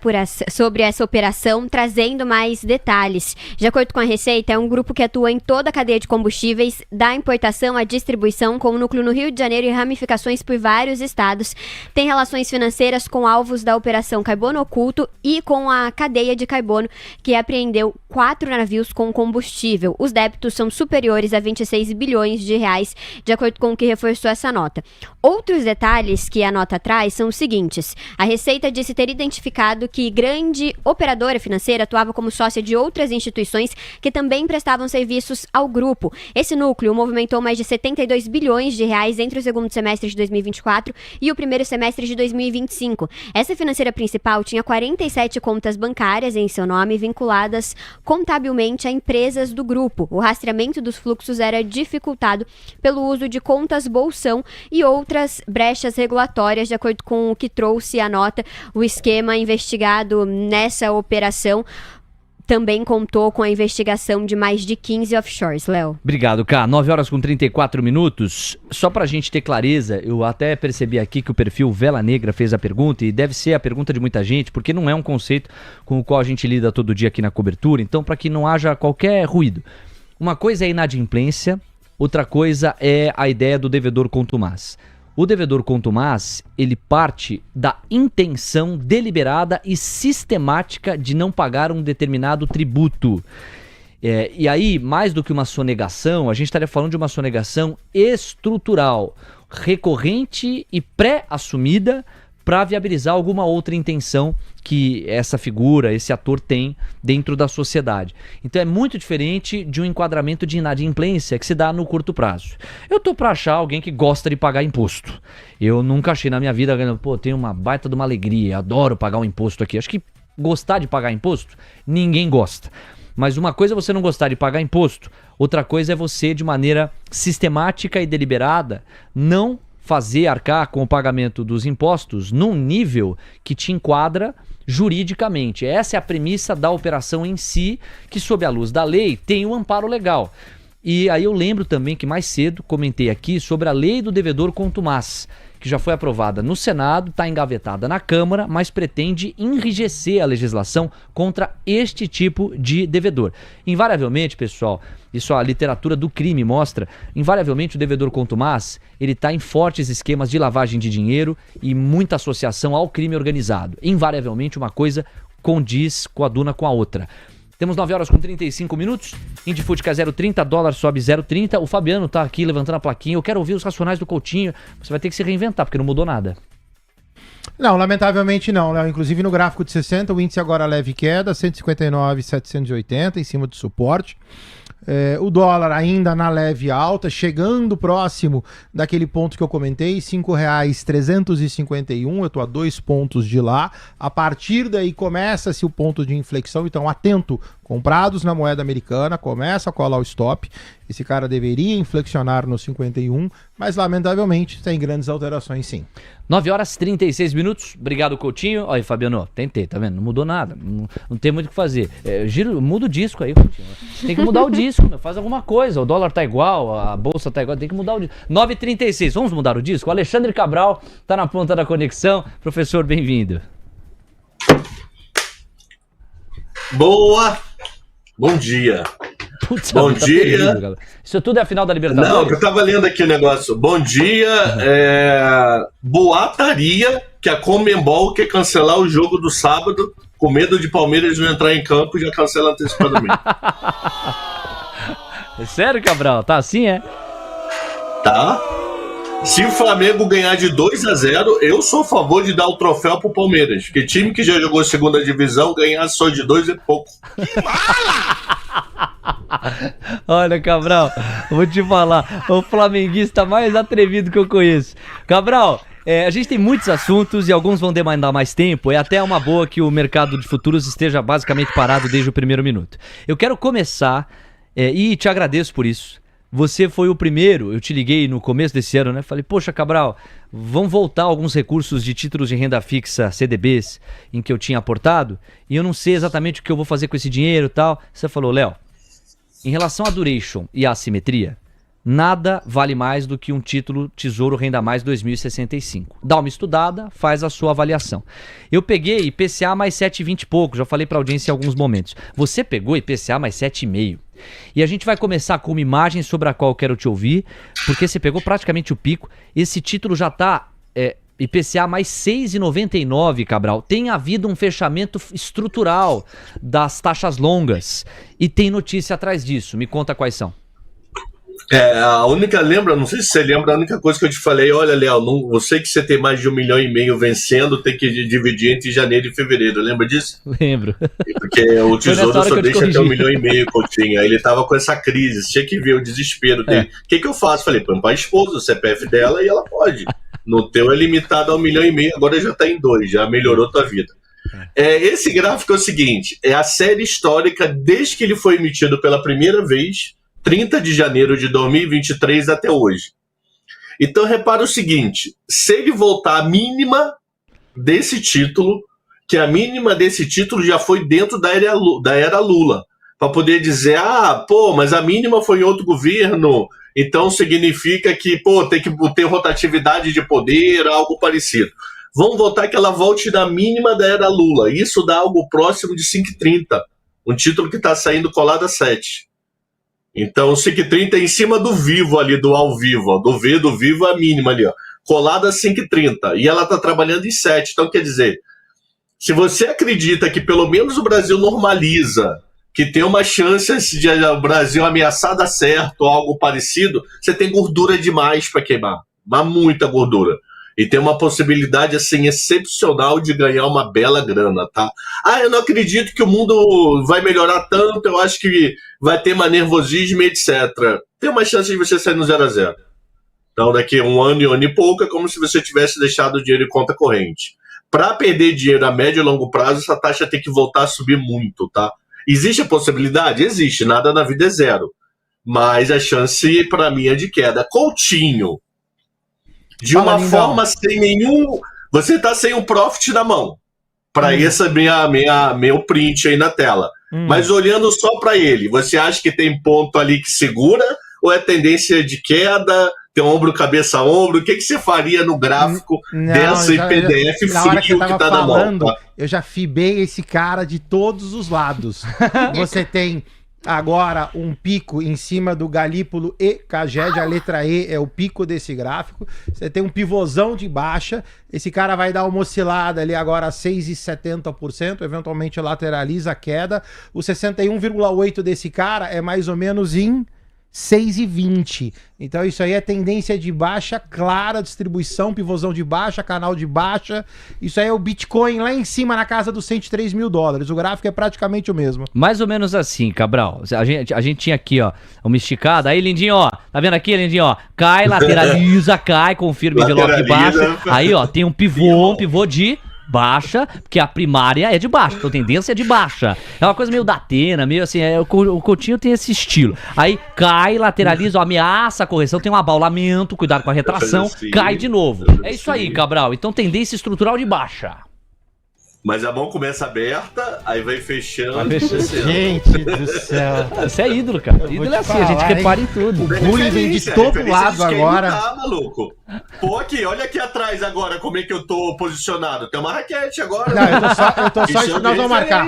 operação, trazendo mais detalhes. De acordo com a Receita, é um grupo que atua em toda a cadeia de combustíveis, da importação à distribuição, com núcleo no Rio de Janeiro e ramificações por vários estados. Tem relações financeiras com alvos da Operação Carbono Oculto e com a cadeia de carbono, que apreendeu 4 navios com combustível. Os débitos são superiores a 26 bilhões de reais, de acordo com o que reforçou essa nota. Outros detalhes que a nota traz são os seguintes. A Receita disse ter identificado que grande operadora financeira atuava como sócia de outras instituições que também prestavam serviços ao grupo. Esse núcleo movimentou mais de 72 bilhões de reais entre o segundo semestre de 2024 e o primeiro semestre de 2025. Essa financeira principal tinha 47 contas bancárias em seu nome, vinculadas contabilmente a empresas do grupo. O rastreamento dos fluxos era dificultado pelo uso de contas bolsão e outras brechas regulatórias, de acordo com o que trouxe a nota. O esquema investigado nessa operação também contou com a investigação de mais de 15 offshores, Léo. Obrigado, Cá. 9h34. Só pra gente ter clareza, eu até percebi aqui que o perfil Vela Negra fez a pergunta, e deve ser a pergunta de muita gente, porque não é um conceito com o qual a gente lida todo dia aqui na cobertura, então para que não haja qualquer ruído. Uma coisa é inadimplência, outra coisa é a ideia do devedor contumaz. O devedor contumaz, ele parte da intenção deliberada e sistemática de não pagar um determinado tributo. E aí, mais do que uma sonegação, a gente estaria falando de uma sonegação estrutural, recorrente e pré-assumida para viabilizar alguma outra intenção que essa figura, esse ator tem dentro da sociedade. Então é muito diferente de um enquadramento de inadimplência que se dá no curto prazo. Eu tô para achar alguém que gosta de pagar imposto. Eu nunca achei na minha vida, tenho uma baita de uma alegria, adoro pagar um imposto aqui. Acho que gostar de pagar imposto, ninguém gosta. Mas uma coisa é você não gostar de pagar imposto, outra coisa é você, de maneira sistemática e deliberada, não fazer arcar com o pagamento dos impostos num nível que te enquadra juridicamente. Essa é a premissa da operação em si, que sob a luz da lei tem um amparo legal. E aí eu lembro também que mais cedo comentei aqui sobre a lei do devedor contumaz, que já foi aprovada no Senado, está engavetada na Câmara, mas pretende enrijecer a legislação contra este tipo de devedor. Invariavelmente, pessoal, isso a literatura do crime mostra, invariavelmente o devedor contumaz, ele está em fortes esquemas de lavagem de dinheiro e muita associação ao crime organizado. Invariavelmente uma coisa condiz, coaduna com a outra. Temos 9h35, Indifood quer 0,30, dólar sobe 0,30. O Fabiano tá aqui levantando a plaquinha. Eu quero ouvir os racionais do Coutinho. Você vai ter que se reinventar, porque não mudou nada. Não, lamentavelmente não, Léo. Inclusive no gráfico de 60, o índice agora leve queda, 159,780 em cima do suporte. O dólar ainda na leve alta, chegando próximo daquele ponto que eu comentei, R$ 5,351, eu estou a 2 pontos de lá. A partir daí começa-se o ponto de inflexão, então atento, comprados na moeda americana, começa a colar o stop. Esse cara deveria inflexionar no 51, mas lamentavelmente tem grandes alterações sim. 9h36. Obrigado, Coutinho. Olha aí, Fabiano, tentei, tá vendo? Não mudou nada, não tem muito o que fazer. Muda o disco aí, Coutinho. Tem que mudar o disco, faz alguma coisa. O dólar tá igual, a bolsa tá igual, tem que mudar o disco. 9h36, vamos mudar o disco? O Alexandre Cabral tá na ponta da conexão. Professor, bem-vindo. Boa! Bom dia. Putz, Bom tá dia. terrível, galera. Isso tudo é a final da Libertadores? Não, eu tava lendo aqui o negócio. Bom dia. Boataria que a Conmebol quer cancelar o jogo do sábado, com medo de Palmeiras não entrar em campo e já cancela antecipadamente. É sério, Cabral? Tá assim, é? Tá? Se o Flamengo ganhar de 2-0, eu sou a favor de dar o troféu pro Palmeiras. Porque time que já jogou segunda divisão, ganhar só de 2 é pouco. Olha, Cabral, vou te falar, o flamenguista mais atrevido que eu conheço. Cabral, a gente tem muitos assuntos e alguns vão demandar mais tempo. É até uma boa que o mercado de futuros esteja basicamente parado desde o primeiro minuto. Eu quero começar, e te agradeço por isso. Você foi o primeiro, eu te liguei no começo desse ano, né? Falei, poxa, Cabral, vão voltar alguns recursos de títulos de renda fixa, CDBs, em que eu tinha aportado, e eu não sei exatamente o que eu vou fazer com esse dinheiro e tal. Você falou, Léo, em relação à duration e à assimetria, nada vale mais do que um título Tesouro Renda Mais 2065. Dá uma estudada, faz a sua avaliação. Eu peguei IPCA mais 7,20 e pouco, já falei para a audiência em alguns momentos. Você pegou IPCA mais 7,5. E a gente vai começar com uma imagem sobre a qual eu quero te ouvir, porque você pegou praticamente o pico. Esse título já está IPCA mais 6,99, Cabral. Tem havido um fechamento estrutural das taxas longas e tem notícia atrás disso. Me conta quais são. A única, não sei se você lembra, a única coisa que eu te falei, olha, Léo, eu sei que você tem mais de 1,5 milhão vencendo, tem que dividir entre janeiro e fevereiro, lembra disso? Lembro. Porque o Tesouro só deixa até 1,5 milhão que eu tinha, aí ele tava com essa crise, tinha que ver o desespero dele. O que eu faço? Falei, põe pra esposa, o CPF dela e ela pode. No teu é limitado a 1,5 milhão, agora já tá em 2, já melhorou tua vida. Esse gráfico é o seguinte, é a série histórica desde que ele foi emitido pela primeira vez, 30 de janeiro de 2023 até hoje. Então repara o seguinte, se ele voltar à mínima desse título, que a mínima desse título já foi dentro da era Lula, para poder dizer, mas a mínima foi em outro governo, então significa que, tem que ter rotatividade de poder, algo parecido. Vamos votar que ela volte na mínima da era Lula, isso dá algo próximo de 5,30, um título que está saindo colado a 7. Então o 5,30 é em cima do vivo ali, do ao vivo, ó, do vivo é a mínima ali, ó, colada a 5,30, e ela está trabalhando em 7, então quer dizer, se você acredita que pelo menos o Brasil normaliza, que tem uma chance de o Brasil ameaçar dar certo ou algo parecido, você tem gordura demais para queimar, mas muita gordura. E tem uma possibilidade, assim, excepcional de ganhar uma bela grana, tá? Eu não acredito que o mundo vai melhorar tanto, eu acho que vai ter mais nervosismo, etc. Tem uma chance de você sair no 0-0. Então, daqui a um ano e pouco, é como se você tivesse deixado o dinheiro em conta corrente. Para perder dinheiro a médio e longo prazo, essa taxa tem que voltar a subir muito, tá? Existe a possibilidade? Existe, nada na vida é zero. Mas a chance, para mim, é de queda. Coutinho. De uma forma sem nenhum... Você tá sem um profit na mão. Para essa meu print aí na tela. Mas olhando só para ele, você acha que tem ponto ali que segura? Ou é tendência de queda? Tem ombro, cabeça, ombro? O que você faria no gráfico dessa PDF frio que tá na mão? Tá? Eu já fibei esse cara de todos os lados. Você tem... Agora, um pico em cima do Galípolo e Caged, a letra E é o pico desse gráfico. Você tem um pivôzão de baixa. Esse cara vai dar uma oscilada ali agora a 6,70%, eventualmente lateraliza a queda. O 61,8% desse cara é mais ou menos em 6,20. Então isso aí é tendência de baixa, clara, distribuição, pivôzão de baixa, canal de baixa. Isso aí é o Bitcoin lá em cima na casa dos 103 mil dólares. O gráfico é praticamente o mesmo. Mais ou menos assim, Cabral. A gente tinha aqui, ó, uma esticada. Aí, Lindinho, ó, tá vendo aqui, Lindinho, ó? Cai, lateraliza, cai, confirma envelope de baixo. Aí, ó, tem um pivô de baixa, porque a primária é de baixa, então a tendência é de baixa. É uma coisa meio Datena, meio assim, o Coutinho tem esse estilo. Aí cai, lateraliza, ó, ameaça a correção, tem um abaulamento, cuidado com a retração, cai de novo. É isso aí, Cabral. Então tendência estrutural de baixa. Mas a mão começa aberta, aí vai fechando. Gente do céu. Você é ídolo, cara. Ídolo é assim, a gente repara em tudo. O bullying vem de todo lado agora. Tá, maluco. Pô, olha aqui atrás agora como é que eu tô posicionado. Tem uma raquete agora. Não, eu tô só nós vamos marcar.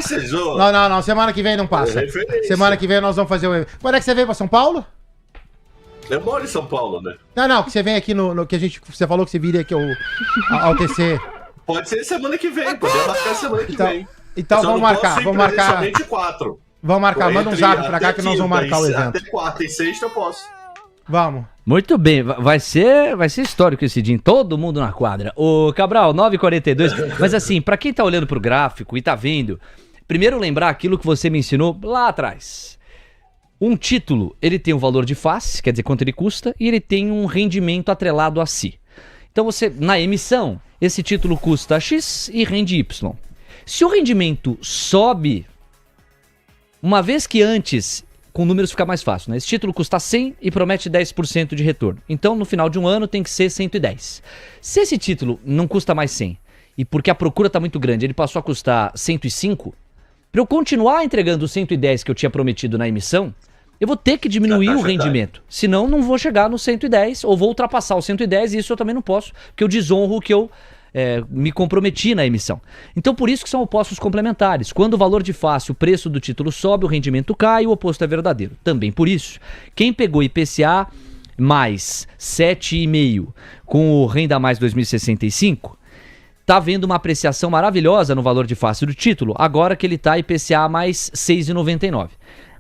Não, semana que vem não passa. Semana que vem nós vamos fazer o evento. Quando é que você veio pra São Paulo? Eu moro em São Paulo, né? Não, que você vem aqui no que você falou que você viria aqui ao TC. Pode ser semana que vem, podemos marcar semana que vem. Então vamos marcar. Somente 4. Vamos marcar, manda um zap pra cá que nós vamos marcar o evento. Até quarta e sexta eu posso. Vamos. Muito bem, vai ser histórico esse dia, todo mundo na quadra. Ô Cabral, 9h42, mas assim, pra quem tá olhando pro gráfico e tá vendo, primeiro lembrar aquilo que você me ensinou lá atrás. Um título, ele tem um valor de face, quer dizer quanto ele custa, e ele tem um rendimento atrelado a si. Então você, na emissão, esse título custa X e rende Y. Se o rendimento sobe, uma vez que antes, com números fica mais fácil, né? Esse título custa 100 e promete 10% de retorno. Então, no final de um ano, tem que ser 110. Se esse título não custa mais 100, e porque a procura está muito grande, ele passou a custar 105, para eu continuar entregando os 110 que eu tinha prometido na emissão, eu vou ter que diminuir o rendimento. Senão, não vou chegar no 110, ou vou ultrapassar o 110, e isso eu também não posso, porque eu desonro o que eu me comprometi na emissão. Então, por isso que são opostos complementares. Quando o valor de face, o preço do título sobe, o rendimento cai, o oposto é verdadeiro. Também por isso, quem pegou IPCA mais 7,5 com o Renda Mais 2065, tá vendo uma apreciação maravilhosa no valor de face do título, agora que ele tá IPCA mais 6,99.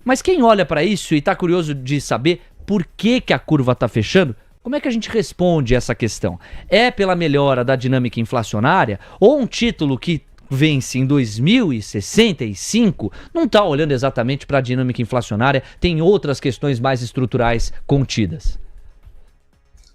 Mas quem olha para isso e tá curioso de saber por que a curva tá fechando, como é que a gente responde essa questão? É pela melhora da dinâmica inflacionária ou um título que vence em 2065 não está olhando exatamente para a dinâmica inflacionária, tem outras questões mais estruturais contidas?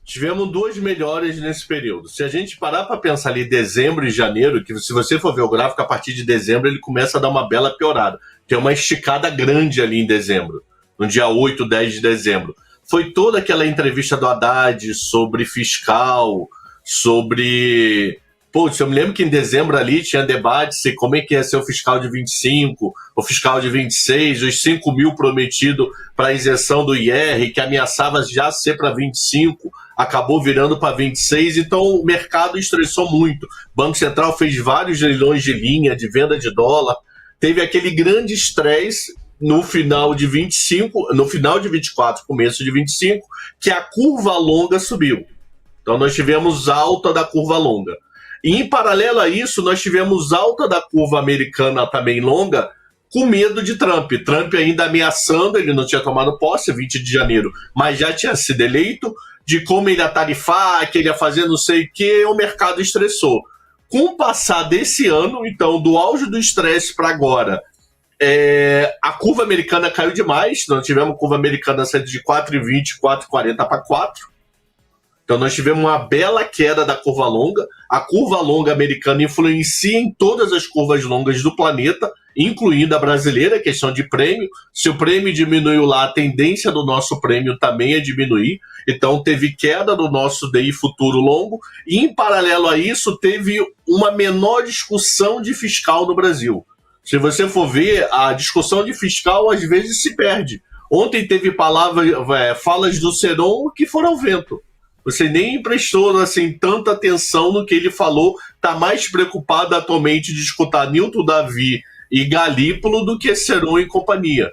Tivemos duas melhores nesse período. Se a gente parar para pensar ali dezembro e janeiro, que se você for ver o gráfico, a partir de dezembro ele começa a dar uma bela piorada. Tem uma esticada grande ali em dezembro, no dia 8, 10 de dezembro. Foi toda aquela entrevista do Haddad sobre fiscal, sobre... Pô, eu me lembro que em dezembro ali tinha debate se como é que ia ser o fiscal de 25, o fiscal de 26, os 5 mil prometidos para a isenção do IR, que ameaçava já ser para 25, acabou virando para 26, então o mercado estressou muito. O Banco Central fez vários leilões de linha, de venda de dólar, teve aquele grande estresse no final de 25, no final de 24, começo de 25, que a curva longa subiu. Então nós tivemos alta da curva longa. E em paralelo a isso, nós tivemos alta da curva americana também longa, com medo de Trump. Trump ainda ameaçando, ele não tinha tomado posse, 20 de janeiro, mas já tinha sido eleito, de como ele ia tarifar, que ele ia fazer não sei o que, o mercado estressou. Com o passar desse ano, então, do auge do estresse para agora, a curva americana caiu demais. Nós tivemos curva americana saindo de 4,20, 4,40 para 4. Então nós tivemos uma bela queda da curva longa. A curva longa americana influencia em todas as curvas longas do planeta, incluindo a brasileira, questão de prêmio. Se o prêmio diminuiu lá, a tendência do nosso prêmio também é diminuir. Então teve queda do nosso DI futuro longo. E em paralelo a isso, teve uma menor discussão de fiscal no Brasil. Se você for ver, a discussão de fiscal às vezes se perde. Ontem teve falas do Seron que foram ao vento. Você nem prestou assim, tanta atenção no que ele falou, está mais preocupado atualmente de escutar Nilton Davi e Galípolo do que Seron e companhia.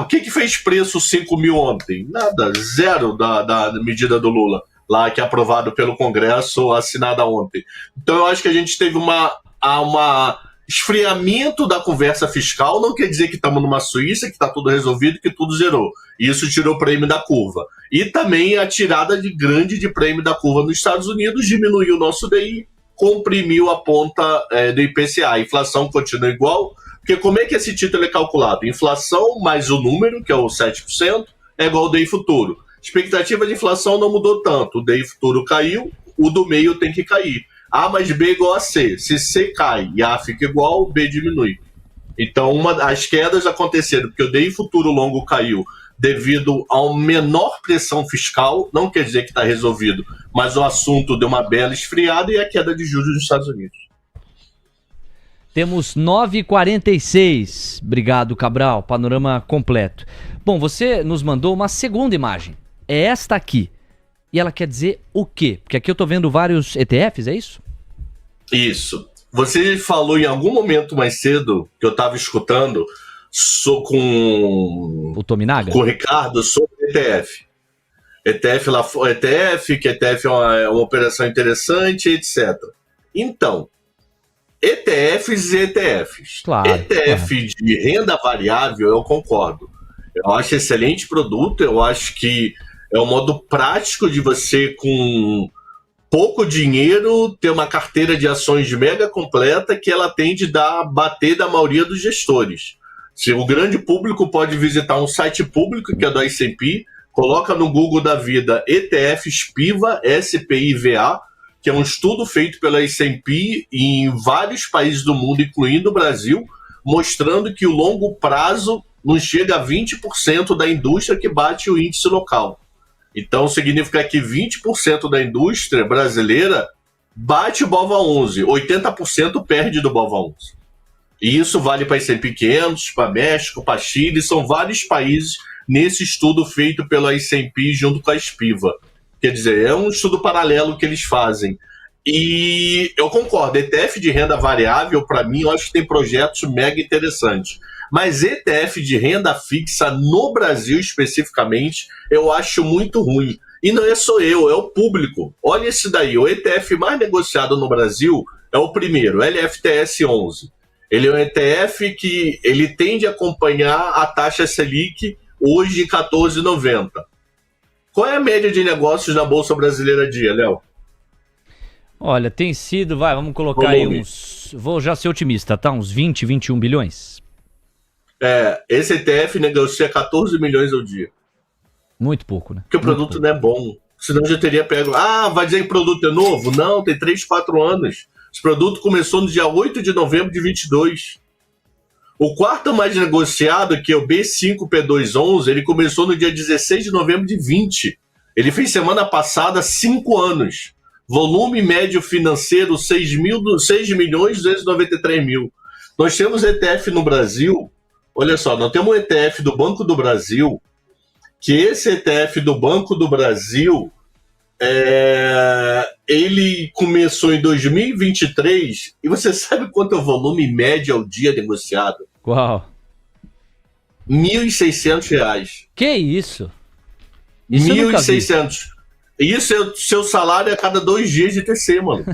O que fez preço 5 mil ontem? Nada, zero da medida do Lula, lá que é aprovado pelo Congresso, assinada ontem. Então eu acho que a gente teve uma esfriamento da conversa fiscal. Não quer dizer que estamos numa Suíça, que está tudo resolvido, que tudo zerou. Isso tirou o prêmio da curva. E também a tirada grande de prêmio da curva nos Estados Unidos diminuiu o nosso DI, comprimiu a ponta do IPCA. A inflação continua igual, porque como é que esse título é calculado? Inflação mais o número, que é o 7%, é igual ao DI futuro. Expectativa de inflação não mudou tanto. O DI futuro caiu, o do meio tem que cair. A mais B é igual a C. Se C cai e A fica igual, B diminui. Então, as quedas aconteceram porque o DI futuro longo caiu devido a uma menor pressão fiscal, não quer dizer que está resolvido, mas o assunto deu uma bela esfriada e a queda de juros nos Estados Unidos. Temos 9h46. Obrigado, Cabral. Panorama completo. Bom, você nos mandou uma segunda imagem. É esta aqui. E ela quer dizer o quê? Porque aqui eu tô vendo vários ETFs, é isso? Isso. Você falou em algum momento mais cedo, que eu estava escutando, com o Tominaga? Com o Ricardo, sobre ETF. Que ETF é uma operação interessante, etc. Então, ETFs e ETFs. Claro, ETF de renda variável, eu concordo. Eu acho excelente produto, eu acho que é um modo prático de você, com pouco dinheiro, ter uma carteira de ações mega completa que ela tende a bater da maioria dos gestores. Se o grande público pode visitar um site público, que é do S&P, coloca no Google da vida ETF SPIVA, SPIVA, que é um estudo feito pela S&P em vários países do mundo, incluindo o Brasil, mostrando que o longo prazo não chega a 20% da indústria que bate o índice local. Então, significa que 20% da indústria brasileira bate o BOVA11, 80% perde do BOVA11. E isso vale para S&P 500, para México, para Chile, são vários países nesse estudo feito pela S&P junto com a SPIVA. Quer dizer, é um estudo paralelo que eles fazem. E eu concordo, ETF de renda variável, para mim, eu acho que tem projetos mega interessantes. Mas ETF de renda fixa no Brasil, especificamente, eu acho muito ruim. E não é só eu, é o público. Olha esse daí, o ETF mais negociado no Brasil é o primeiro, LFTS11. Ele é um ETF que ele tende a acompanhar a taxa Selic, hoje em 14,90. Qual é a média de negócios na Bolsa Brasileira dia, Léo? Olha, tem sido, vamos colocar aí uns... Vou já ser otimista, tá? Uns 20, 21 bilhões? Esse ETF negocia 14 milhões ao dia. Muito pouco, né? Porque o produto não é bom. Senão já teria pego... vai dizer que o produto é novo? Não, tem 3, 4 anos. Esse produto começou no dia 8 de novembro de 22. O quarto mais negociado, que é o B5P211, ele começou no dia 16 de novembro de 20. Ele fez semana passada 5 anos. Volume médio financeiro, 6.293.000. Nós temos ETF no Brasil. Olha só, nós temos um ETF do Banco do Brasil, que esse ETF do Banco do Brasil, ele começou em 2023, e você sabe quanto é o volume médio ao dia negociado? Qual? R$1.600. Que isso? Isso eu nunca vi. R$1.600. Isso é o seu salário a cada 2 dias de TC, mano.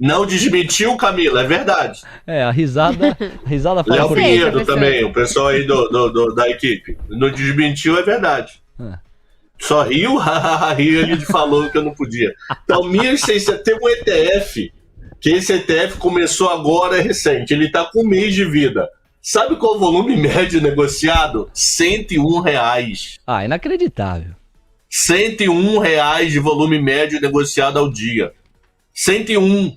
Não desmentiu, Camila, é verdade. A risada fala Léo por Pinheiro também, o pessoal aí da equipe. Não desmentiu, é verdade. Só riu, ele falou que eu não podia. Então, 1.600, tem um ETF, que esse ETF começou agora, recente, ele está com 1 mês de vida. Sabe qual é o volume médio negociado? R$101. Inacreditável. R$101 de volume médio negociado ao dia. 101.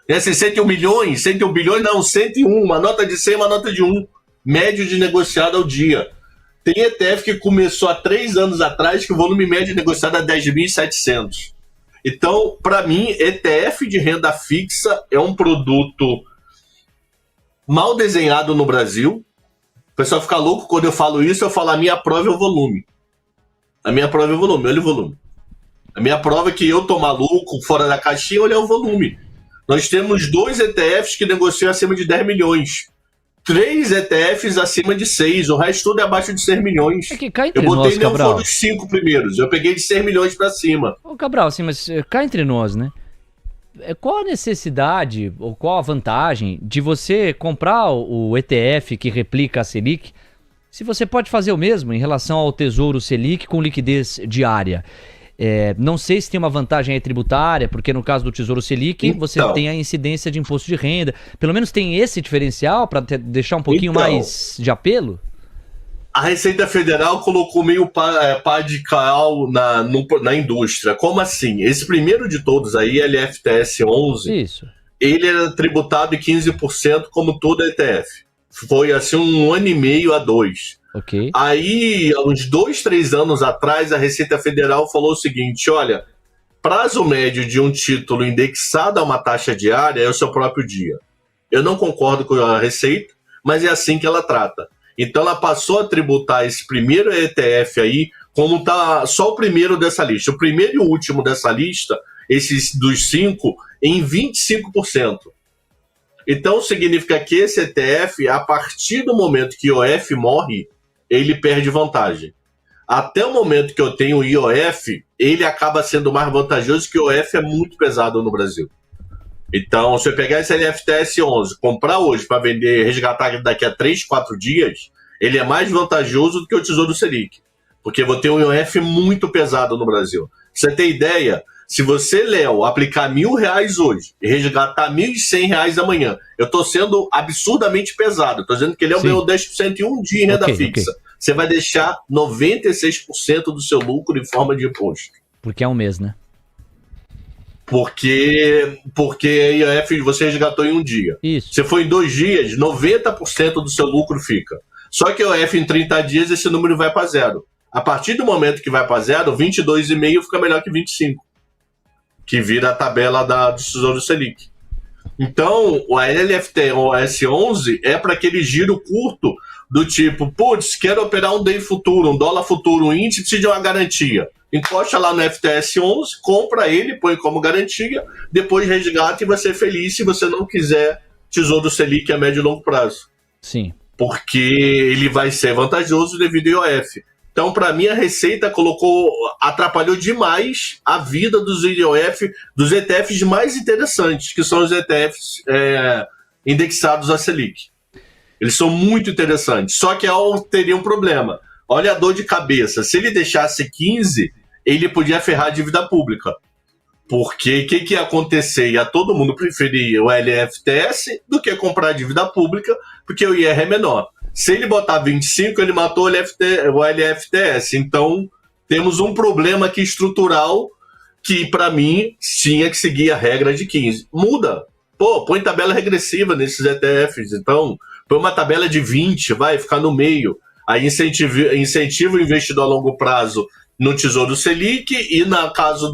É 101 milhões? 101 bilhões? Não, 101. Uma nota de 100, uma nota de 1. Médio de negociado ao dia. Tem ETF que começou há 3 anos atrás, que o volume médio negociado é 10.700. Então, para mim, ETF de renda fixa é um produto mal desenhado no Brasil. O pessoal fica louco quando eu falo isso, eu falo a minha prova é o volume. A minha prova é o volume, olha o volume. A minha prova é que eu tô maluco, fora da caixinha, olha o volume. Nós temos 2 ETFs que negociam acima de 10 milhões. 3 ETFs acima de 6. O resto tudo é abaixo de 6 milhões. É que cá entre eu botei nós, Cabral. Foram os 5 primeiros. Eu peguei de 6 milhões para cima. Ô, Cabral, assim, mas cá entre nós, né? Qual a necessidade ou qual a vantagem de você comprar o ETF que replica a Selic, se você pode fazer o mesmo em relação ao Tesouro Selic com liquidez diária? Não sei se tem uma vantagem aí tributária, porque no caso do Tesouro Selic, você tem a incidência de imposto de renda. Pelo menos tem esse diferencial para deixar um pouquinho mais de apelo? A Receita Federal colocou meio pá de cal na indústria. Como assim? Esse primeiro de todos aí, LFTS11, isso. Ele era tributado em 15% como todo ETF. Foi assim 1 ano e meio a 2. Okay. Aí, uns 2, 3 anos atrás, a Receita Federal falou o seguinte, olha, prazo médio de um título indexado a uma taxa diária é o seu próprio dia. Eu não concordo com a Receita, mas é assim que ela trata. Então ela passou a tributar esse primeiro ETF aí, como tá só o primeiro dessa lista. O primeiro e o último dessa lista, esses dos 5, em 25%. Então significa que esse ETF, a partir do momento que o IOF morre, ele perde vantagem. Até o momento que eu tenho o IOF, ele acaba sendo mais vantajoso, que o IOF é muito pesado no Brasil. Então, se eu pegar esse LFTS 11, comprar hoje para vender, resgatar daqui a 3, 4 dias, ele é mais vantajoso do que o Tesouro Selic. Porque eu vou ter um IOF muito pesado no Brasil. Pra você ter ideia, se você, Léo, aplicar R$1.000 hoje e resgatar R$1.100 amanhã, eu estou sendo absurdamente pesado. Estou dizendo que ele é o meu 10% em um dia em renda fixa. Okay. Você vai deixar 96% do seu lucro em forma de imposto. Porque é um mês, né? Porque IOF você resgatou em um dia. Isso. Se for em 2 dias, 90% do seu lucro fica. Só que IOF em 30 dias, esse número vai para zero. A partir do momento que vai para zero, 22,5 fica melhor que 25. Que vira a tabela do Tesouro Selic. Então, o LFTS 11 é para aquele giro curto do tipo, putz, quero operar um day futuro, um dólar futuro, um índice, precisa de uma garantia. Encosta lá no FTS 11, compra ele, põe como garantia, depois resgata e vai ser feliz se você não quiser Tesouro Selic a médio e longo prazo. Sim. Porque ele vai ser vantajoso devido ao IOF. Então, para mim, a Receita atrapalhou demais a vida dos IOF, dos ETFs mais interessantes, que são os ETFs indexados a Selic. Eles são muito interessantes, só que teria um problema. Olha a dor de cabeça. Se ele deixasse 15, ele podia ferrar a dívida pública. Porque o que ia acontecer? Ia todo mundo preferir o LFTS do que comprar a dívida pública, porque o IR é menor. Se ele botar 25, ele matou o LFTS. Então, temos um problema aqui estrutural que, para mim, tinha que seguir a regra de 15. Muda. Põe tabela regressiva nesses ETFs. Então, põe uma tabela de 20, vai ficar no meio. Aí incentiva o investidor a longo prazo no Tesouro Selic e, no caso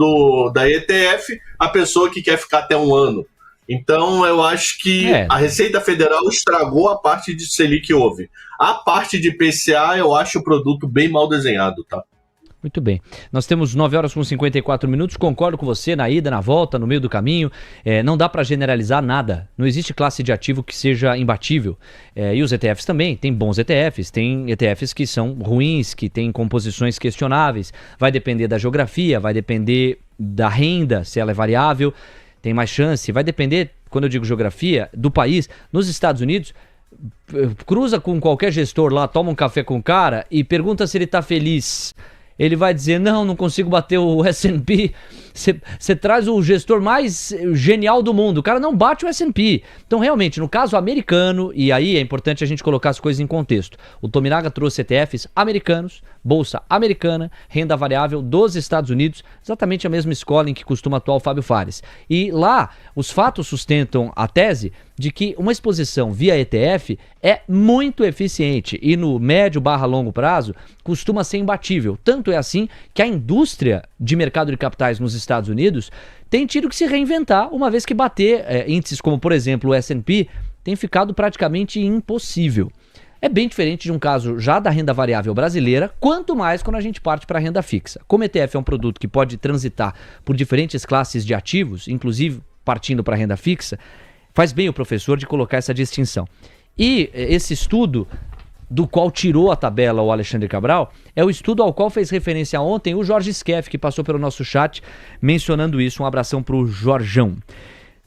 da ETF, a pessoa que quer ficar até um ano. Então, eu acho que a Receita Federal estragou a parte de Selic que houve. A parte de PCA, eu acho o produto bem mal desenhado, tá? Muito bem. Nós temos 9 horas com 54 minutos. Concordo com você na ida, na volta, no meio do caminho. Não dá para generalizar nada. Não existe classe de ativo que seja imbatível. E os ETFs também. Tem bons ETFs. Tem ETFs que são ruins, que têm composições questionáveis. Vai depender da geografia, vai depender da renda, se ela é variável. Tem mais chance. Vai depender, quando eu digo geografia, do país. Nos Estados Unidos, cruza com qualquer gestor lá, toma um café com o cara e pergunta se ele está feliz. Ele vai dizer, não consigo bater o S&P. Você traz o gestor mais genial do mundo. O cara não bate o S&P. Então, realmente, no caso americano, e aí é importante a gente colocar as coisas em contexto. O Tominaga trouxe ETFs americanos, bolsa americana, renda variável dos Estados Unidos, exatamente a mesma escola em que costuma atuar o Fábio Fares. E lá, os fatos sustentam a tese de que uma exposição via ETF é muito eficiente e no médio/longo prazo costuma ser imbatível. Tanto é assim que a indústria de mercado de capitais nos Estados Unidos tem tido que se reinventar, uma vez que bater índices como, por exemplo, o S&P tem ficado praticamente impossível. É bem diferente de um caso já da renda variável brasileira, quanto mais quando a gente parte para a renda fixa. Como ETF é um produto que pode transitar por diferentes classes de ativos, inclusive partindo para a renda fixa, faz bem o professor de colocar essa distinção. E esse estudo do qual tirou a tabela o Alexandre Cabral, é o estudo ao qual fez referência ontem o Jorge Skeff, que passou pelo nosso chat mencionando isso. Um abração pro Jorjão.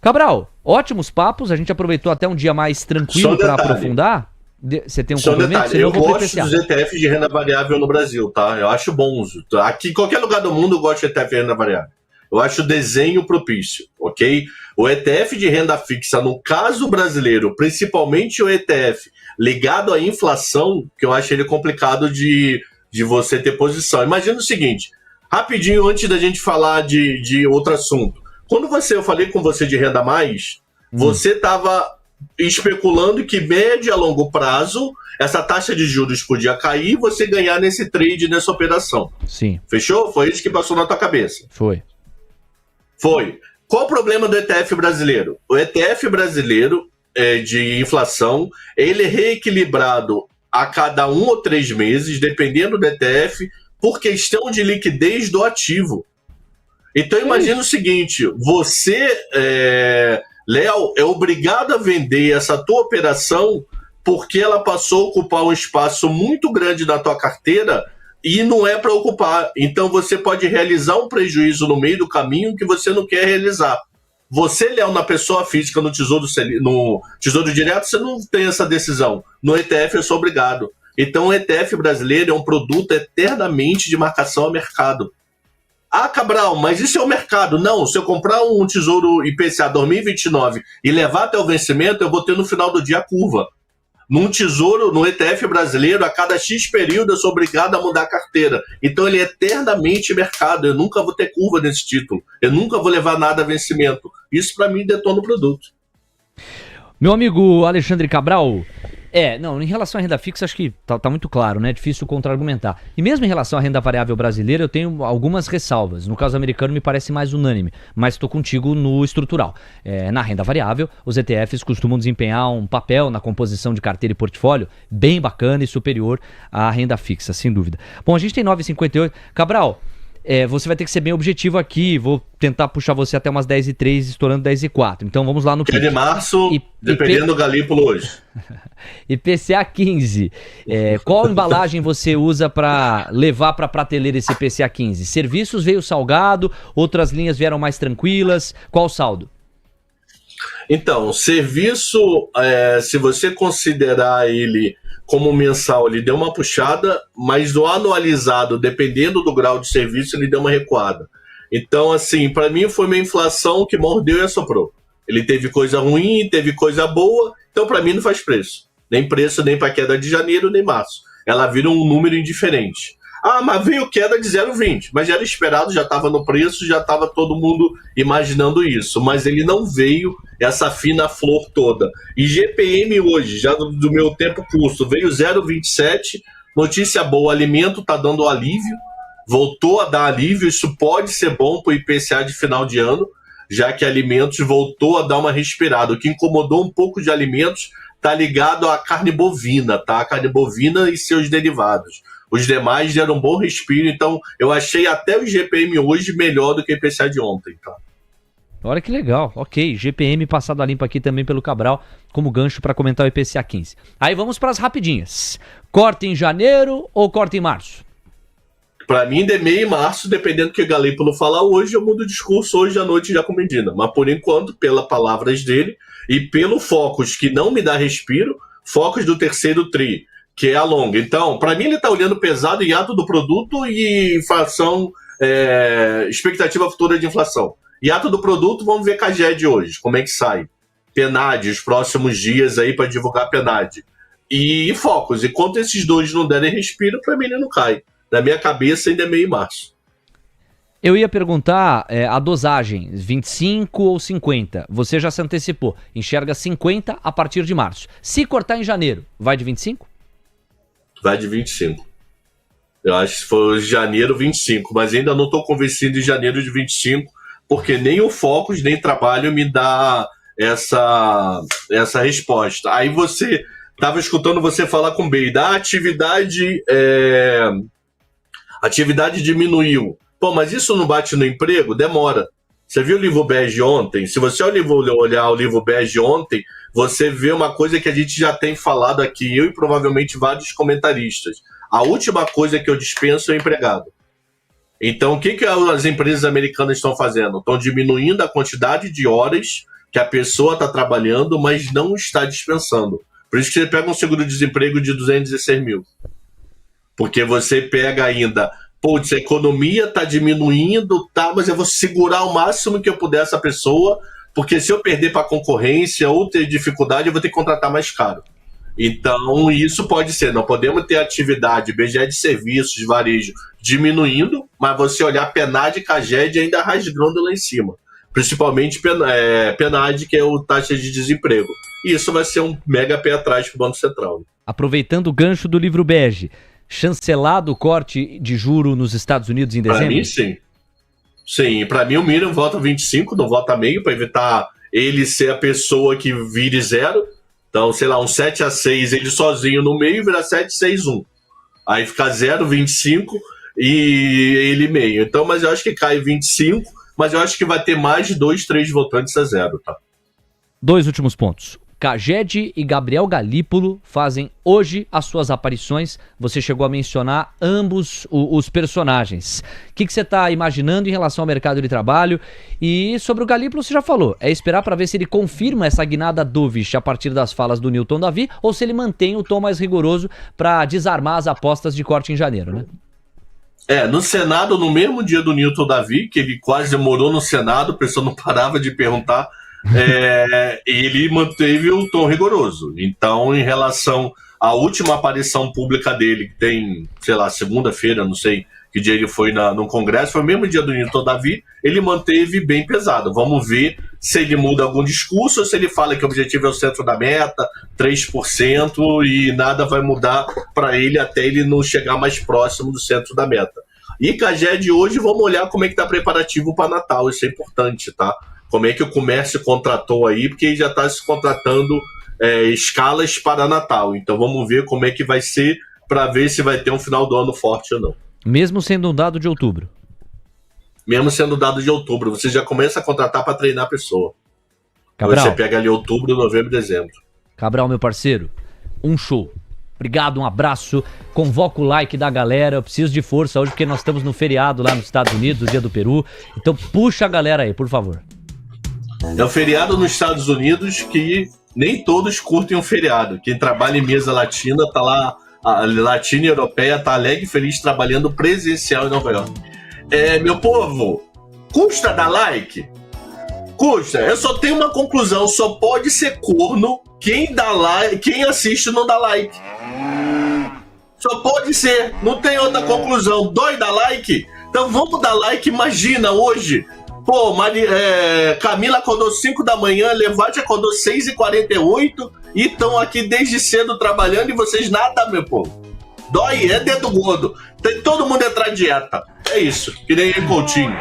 Cabral, ótimos papos, a gente aproveitou até um dia mais tranquilo para aprofundar. Você tem um complemento? Eu gosto dos ETFs de renda variável no Brasil, tá? Eu acho bons. Aqui, em qualquer lugar do mundo, eu gosto de ETF de renda variável. Eu acho o desenho propício, ok? O ETF de renda fixa, no caso brasileiro, principalmente o ETF ligado à inflação, que eu acho ele complicado de você ter posição. Imagina o seguinte, rapidinho, antes da gente falar de outro assunto. Quando eu falei com você de renda mais, você estava especulando que médio a longo prazo essa taxa de juros podia cair e você ganhar nesse trade, nessa operação. Sim. Fechou? Foi isso que passou na tua cabeça. Foi. Foi. Qual o problema do ETF brasileiro? O ETF brasileiro de inflação, ele é reequilibrado a cada 1 ou 3 meses, dependendo do ETF, por questão de liquidez do ativo. Então imagina o seguinte, você, Léo, é obrigado a vender essa tua operação porque ela passou a ocupar um espaço muito grande na tua carteira e não é para ocupar. Então você pode realizar um prejuízo no meio do caminho que você não quer realizar. Você, Léo, na pessoa física, no Tesouro Direto, você não tem essa decisão. No ETF, eu sou obrigado. Então, o ETF brasileiro é um produto eternamente de marcação a mercado. Ah, Cabral, mas isso é o mercado. Não, se eu comprar um Tesouro IPCA 2029 e levar até o vencimento, eu vou ter no final do dia a curva. Num tesouro, no ETF brasileiro, a cada X período eu sou obrigado a mudar a carteira. Então ele é eternamente mercado. Eu nunca vou ter curva nesse título. Eu nunca vou levar nada a vencimento. Isso para mim detona o produto. Meu amigo Alexandre Cabral, em relação à renda fixa, acho que tá muito claro, né? É difícil contra-argumentar. E mesmo em relação à renda variável brasileira, eu tenho algumas ressalvas. No caso americano, me parece mais unânime, mas estou contigo no estrutural. Na renda variável, os ETFs costumam desempenhar um papel na composição de carteira e portfólio bem bacana e superior à renda fixa, sem dúvida. Bom, a gente tem 9,58. Cabral, você vai ter que ser bem objetivo aqui. Vou tentar puxar você até umas 10h03, estourando 10h04. Então vamos lá no... Que é de março, dependendo do Galípolo hoje. IPCA 15. Qual embalagem você usa para levar para a prateleira esse IPCA 15? Serviços veio salgado, outras linhas vieram mais tranquilas. Qual o saldo? Então, serviço, se você considerar ele como mensal, ele deu uma puxada, mas no anualizado, dependendo do grau de serviço, ele deu uma recuada. Então, assim, para mim foi uma inflação que mordeu e assoprou. Ele teve coisa ruim, teve coisa boa, então para mim não faz preço. Nem preço, nem para queda de janeiro, nem março. Ela vira um número indiferente. Ah, mas veio queda de 0,20, mas já era esperado, já estava no preço, já estava todo mundo imaginando isso, mas ele não veio essa fina flor toda. E GPM hoje, já do meu tempo custo, veio 0,27, notícia boa, alimento está dando alívio, voltou a dar alívio, isso pode ser bom para o IPCA de final de ano, já que alimentos voltou a dar uma respirada. O que incomodou um pouco de alimentos está ligado à carne bovina, tá? A carne bovina e seus derivados. Os demais deram um bom respiro, então eu achei até o GPM hoje melhor do que o IPCA de ontem, tá? Olha que legal, ok. GPM passado a limpo aqui também pelo Cabral, como gancho para comentar o IPCA 15. Aí vamos para as rapidinhas. Corta em janeiro ou corta em março? Para mim, de meio em março, dependendo do que o Galípolo falar hoje, eu mudo o discurso hoje à noite já com Medina. Mas por enquanto, pelas palavras dele e pelo Focus, que não me dá respiro, Focus do terceiro TRI, que é a longa. Então, para mim, ele está olhando pesado em hiato do produto e inflação, expectativa futura de inflação. Hiato do produto, vamos ver CAGED hoje, como é que sai. PNAD, os próximos dias aí para divulgar PNAD. E Focus, enquanto esses dois não derem respiro, para mim ele não cai. Na minha cabeça ainda é meio em março. Eu ia perguntar a dosagem, 25 ou 50. Você já se antecipou. Enxerga 50 a partir de março. Se cortar em janeiro, vai de 25? Vai de 25. Eu acho que se for janeiro, 25. Mas ainda não estou convencido em janeiro de 25, porque nem o Focus, nem trabalho me dá essa resposta. Aí você... Estava escutando você falar com o Bey, da atividade diminuiu. Pô, mas isso não bate no emprego? Demora. Você viu o livro bege ontem? Se você olhar o livro bege ontem, você vê uma coisa que a gente já tem falado aqui, eu e provavelmente vários comentaristas. A última coisa que eu dispenso é empregado. Então, o que as empresas americanas estão fazendo? Estão diminuindo a quantidade de horas que a pessoa está trabalhando, mas não está dispensando. Por isso que você pega um seguro-desemprego de 216 mil. Porque você pega ainda, putz, a economia está diminuindo, tá, mas eu vou segurar o máximo que eu puder essa pessoa, porque se eu perder para a concorrência ou ter dificuldade, eu vou ter que contratar mais caro. Então, isso pode ser. Não podemos ter atividade, BGE de serviços, de varejo, diminuindo, mas você olhar PNAD e CAGED ainda rasgando lá em cima. Principalmente PNAD, que é o taxa de desemprego. E isso vai ser um mega pé atrás para o Banco Central. Aproveitando o gancho do livro bege, chancelado o corte de juro nos Estados Unidos em dezembro? Para mim, sim. Sim, pra mim o mínimo vota 25, não vota meio, pra evitar ele ser a pessoa que vire 0. Então, sei lá, um 7-6, ele sozinho no meio vira 7-6-1. Aí fica 0, 25 e ele meio. Então, mas eu acho que cai 25, mas eu acho que vai ter mais de 2, 3 votantes a 0, tá? 2 últimos pontos. Caged e Gabriel Galípolo fazem hoje as suas aparições. Você chegou a mencionar ambos os personagens. O que você está imaginando em relação ao mercado de trabalho? E sobre o Galípolo você já falou. É esperar para ver se ele confirma essa guinada dovish a partir das falas do Newton Davi ou se ele mantém o tom mais rigoroso para desarmar as apostas de corte em janeiro, né? No Senado, no mesmo dia do Newton Davi, que ele quase demorou no Senado, a pessoa não parava de perguntar, ele manteve o tom rigoroso. Então, em relação à última aparição pública dele, que tem, sei lá, segunda-feira, não sei que dia ele foi no Congresso, foi o mesmo dia do Newton Davi, ele manteve bem pesado. Vamos ver se ele muda algum discurso ou se ele fala que o objetivo é o centro da meta, 3%, e nada vai mudar para ele até ele não chegar mais próximo do centro da meta. E Caged hoje, vamos olhar como é que está preparativo para Natal, isso é importante, tá? Como é que o comércio contratou aí, porque ele já está se contratando escalas para Natal. Então vamos ver como é que vai ser para ver se vai ter um final do ano forte ou não. Mesmo sendo um dado de outubro? Mesmo sendo dado de outubro, você já começa a contratar para treinar a pessoa. Cabral. Você pega ali outubro, novembro, dezembro. Cabral, meu parceiro, um show. Obrigado, um abraço. Convoca o like da galera. Eu preciso de força hoje porque nós estamos no feriado lá nos Estados Unidos, o dia do Peru. Então puxa a galera aí, por favor. É um feriado nos Estados Unidos que nem todos curtem um feriado. Quem trabalha em mesa latina tá lá, a latina e europeia tá alegre e feliz trabalhando presencial em Nova York. Meu povo, custa dar like? Custa. Eu só tenho uma conclusão, só pode ser corno quem dá like, quem assiste não dá like. Só pode ser, não tem outra conclusão. Dói dar like? Então vamos dar like, imagina hoje. Pô, Camila acordou 5 da manhã, Levante acordou 6h48 e estão aqui desde cedo trabalhando e vocês nada, meu povo. Dói, é dedo gordo. Tem todo mundo entrar em dieta. É isso, que nem eu, Coutinho.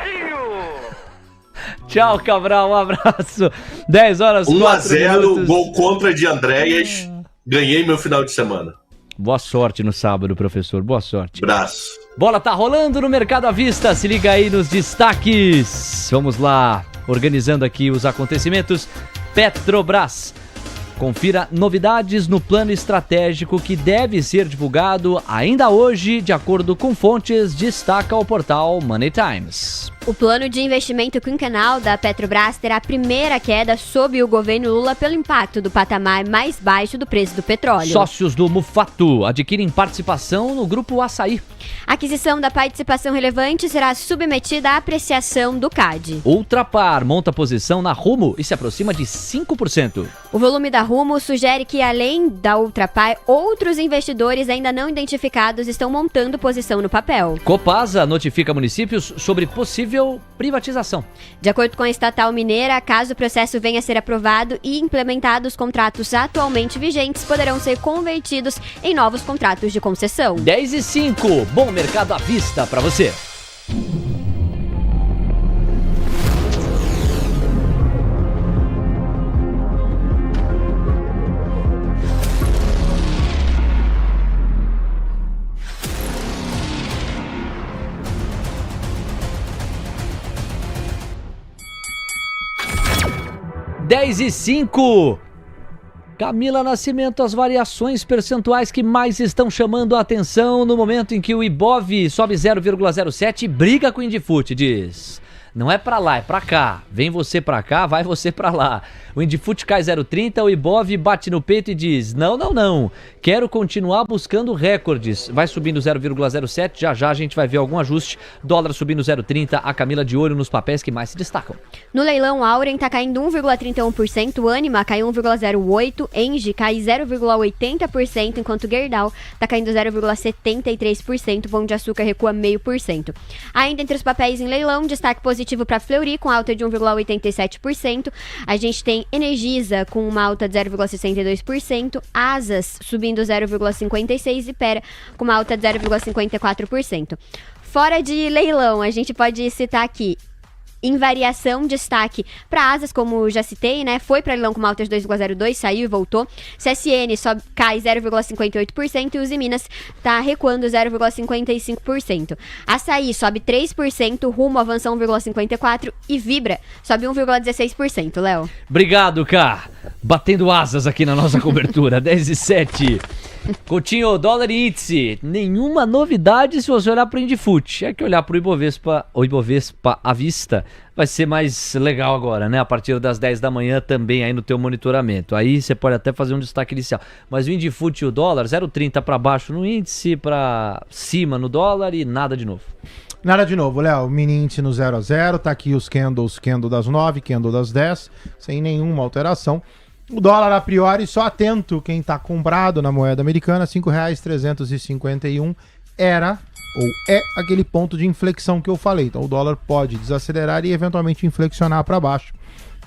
Tchau, Cabral, um abraço. 10 horas, 1-0, gol contra de Andréas. Ganhei meu final de semana. Boa sorte no sábado, professor. Boa sorte. Abraço. Bola tá rolando no Mercado à Vista. Se liga aí nos destaques. Vamos lá, organizando aqui os acontecimentos. Petrobras. Confira novidades no plano estratégico que deve ser divulgado ainda hoje, de acordo com fontes, destaca o portal Money Times. O plano de investimento quinquenal da Petrobras terá a primeira queda sob o governo Lula pelo impacto do patamar mais baixo do preço do petróleo. Sócios do Mufato adquirem participação no Grupo Açaí. A aquisição da participação relevante será submetida à apreciação do CAD. Ultrapar monta posição na Rumo e se aproxima de 5%. O volume da Rumo sugere que, além da Ultrapar, outros investidores ainda não identificados estão montando posição no papel. Copasa notifica municípios sobre possível privatização. De acordo com a estatal mineira, caso o processo venha a ser aprovado e implementados, contratos atualmente vigentes poderão ser convertidos em novos contratos de concessão. 10h05, bom mercado à vista para você. Dez e 5. Camila Nascimento, as variações percentuais que mais estão chamando a atenção no momento em que o Ibov sobe 0,07 e briga com o Indifut, diz: não é pra lá, é pra cá. Vem você pra cá, vai você pra lá. O Indifut cai 0,30, o Ibov bate no peito e diz: não, não, não. Quero continuar buscando recordes. Vai subindo 0,07, já a gente vai ver algum ajuste. Dólar subindo 0,30, a Camila de olho nos papéis que mais se destacam. No leilão, Auren tá caindo 1,31%, Anima cai 1,08%, Engie cai 0,80%, enquanto Gerdau tá caindo 0,73%, Pão de Açúcar recua 0,5%. Ainda entre os papéis em leilão, destaque positivo para Fleury, com alta de 1,87%. A gente tem Energisa, com uma alta de 0,62%, Asas subindo 0,56% e Pera, com uma alta de 0,54%. Fora de leilão, a gente pode citar aqui Em variação, destaque para Asas, como já citei, né? Foi para leilão com uma alta de 2,02, saiu e voltou. CSN cai 0,58% e o Usiminas tá recuando 0,55%. Açaí sobe 3%, Rumo avança 1,54% e Vibra sobe 1,16%, Léo. Obrigado, Cá. Batendo asas aqui na nossa cobertura. 10:07. Coutinho, dólar e índice. Nenhuma novidade se você olhar pro Indifut. É que olhar pro Ibovespa à vista vai ser mais legal agora, né? A partir das 10 da manhã também aí no teu monitoramento. Aí você pode até fazer um destaque inicial. Mas o Indifut e o dólar, 0,30 para baixo no índice, para cima no dólar e nada de novo. Nada de novo, Léo. Mini índice no 0 a 0. Tá aqui os candles, candle das 9, candle das 10, sem nenhuma alteração. O dólar, a priori, só atento quem está comprado na moeda americana, R$ 5,351 era ou é aquele ponto de inflexão que eu falei. Então o dólar pode desacelerar e eventualmente inflexionar para baixo.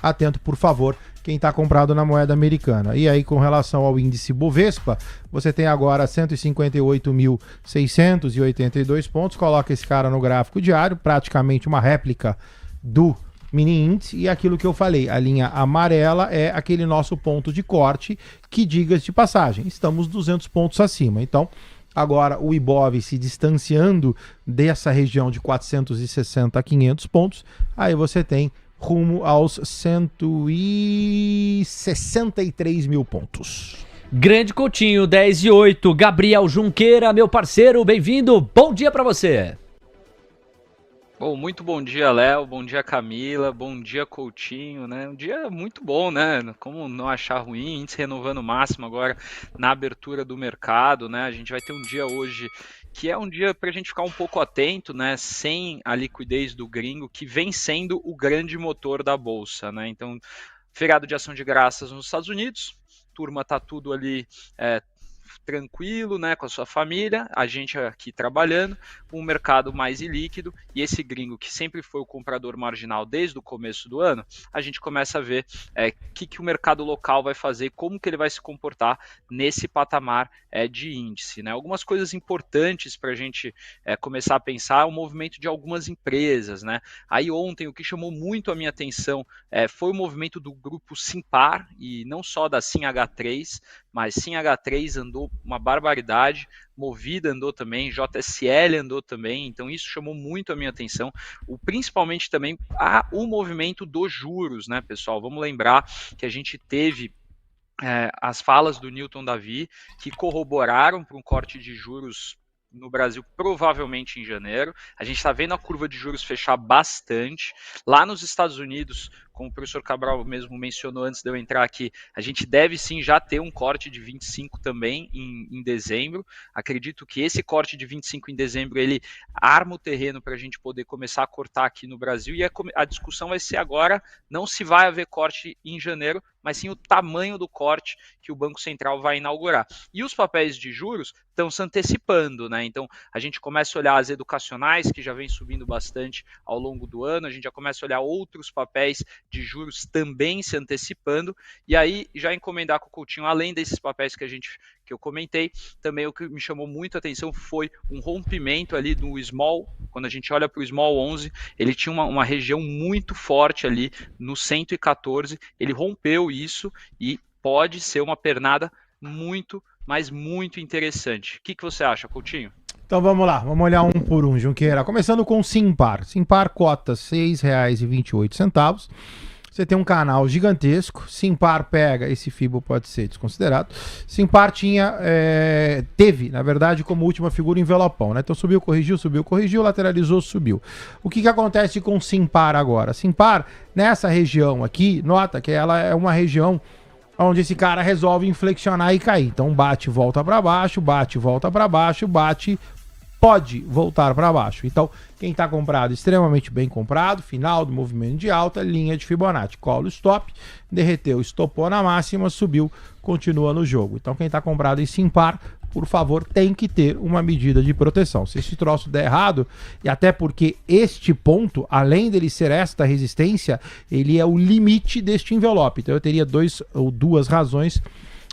Atento, por favor, quem está comprado na moeda americana. E aí, com relação ao índice Bovespa, você tem agora 158.682 pontos. Coloca esse cara no gráfico diário, praticamente uma réplica do mini índice, e aquilo que eu falei, a linha amarela é aquele nosso ponto de corte que, diga-se de passagem, estamos 200 pontos acima. Então, agora o Ibov se distanciando dessa região de 460 a 500 pontos, aí você tem rumo aos 163 mil pontos. Grande Coutinho, 10:08. Gabriel Junqueira, meu parceiro, bem-vindo. Bom dia para você. Bom, muito bom dia, Léo, bom dia, Camila, bom dia, Coutinho, né? Um dia muito bom, né? Como não achar ruim, índice renovando o máximo agora na abertura do mercado, né? A gente vai ter um dia hoje que é um dia para a gente ficar um pouco atento, né? Sem a liquidez do gringo, que vem sendo o grande motor da Bolsa, né? Então, feriado de ação de graças nos Estados Unidos, turma tá tudo ali tranquilo, né, com a sua família, a gente aqui trabalhando, um mercado mais ilíquido, e esse gringo que sempre foi o comprador marginal desde o começo do ano, a gente começa a ver que o mercado local vai fazer, como que ele vai se comportar nesse patamar de índice, né? Algumas coisas importantes para a gente começar a pensar é o movimento de algumas empresas, né? Aí ontem o que chamou muito a minha atenção foi o movimento do grupo Simpar, e não só da SimH3, mas SimH3 andou uma barbaridade, Movida andou também, JSL andou também, então isso chamou muito a minha atenção, principalmente também o movimento dos juros, né, pessoal? Vamos lembrar que a gente teve as falas do Newton Davi, que corroboraram para um corte de juros no Brasil, provavelmente em janeiro. A gente está vendo a curva de juros fechar bastante. Lá nos Estados Unidos, como o professor Cabral mesmo mencionou antes de eu entrar aqui, a gente deve sim já ter um corte de 25 também em dezembro. Acredito que esse corte de 25 em dezembro, ele arma o terreno para a gente poder começar a cortar aqui no Brasil, e a discussão vai ser agora, não se vai haver corte em janeiro, mas sim o tamanho do corte que o Banco Central vai inaugurar. E os papéis de juros estão se antecipando, né? Então, a gente começa a olhar as educacionais, que já vem subindo bastante ao longo do ano, a gente já começa a olhar outros papéis de juros também se antecipando, e aí já encomendar com o Coutinho, além desses papéis que eu comentei, também o que me chamou muito a atenção foi um rompimento ali do Small. Quando a gente olha para o Small 11, ele tinha uma região muito forte ali no 114, ele rompeu isso e pode ser uma pernada muito, mas muito interessante. O que você acha, Coutinho? Então vamos lá, vamos olhar um por um, Junqueira. Começando com Simpar. Simpar cota R$ 6,28. Você tem um canal gigantesco. Simpar pega, esse FIBO pode ser desconsiderado. Simpar teve, na verdade, como última figura envelopão, né? Então subiu, corrigiu, lateralizou, subiu. O que acontece com Simpar agora? Simpar, nessa região aqui, nota que ela é uma região onde esse cara resolve inflexionar e cair. Então bate, volta para baixo, bate, volta para baixo, bate, pode voltar para baixo. Então, quem está comprado, extremamente bem comprado, final do movimento de alta, linha de Fibonacci, colo stop, derreteu, estopou na máxima, subiu, continua no jogo. Então, quem está comprado em Simpar, por favor, tem que ter uma medida de proteção. Se esse troço der errado, e até porque este ponto, além dele ser esta resistência, ele é o limite deste envelope. Então, eu teria duas razões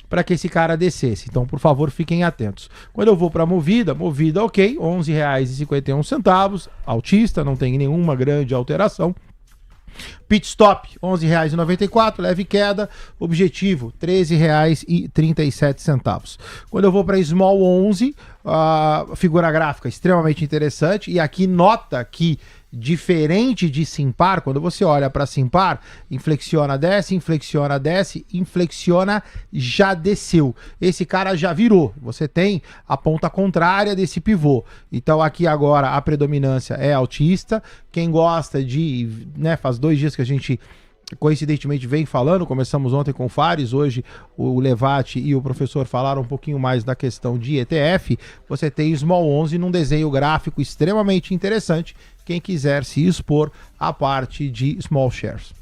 para que esse cara descesse. Então, por favor, fiquem atentos. Quando eu vou para Movida, ok, R$ 11,51, altista, não tem nenhuma grande alteração. Pit Stop, R$ 11,94, leve queda. Objetivo, R$ 13,37. Quando eu vou para Small 11, figura gráfica extremamente interessante. E aqui nota que, diferente de Simpar, quando você olha para Simpar, inflexiona, desce, inflexiona, já desceu. Esse cara já virou. Você tem a ponta contrária desse pivô. Então aqui agora a predominância é altista. Quem gosta de, né, faz 2 dias que a gente coincidentemente vem falando, começamos ontem com o Fares, hoje o Levati e o professor falaram um pouquinho mais da questão de ETF. Você tem Small 11 num desenho gráfico extremamente interessante, quem quiser se expor à parte de Small Shares.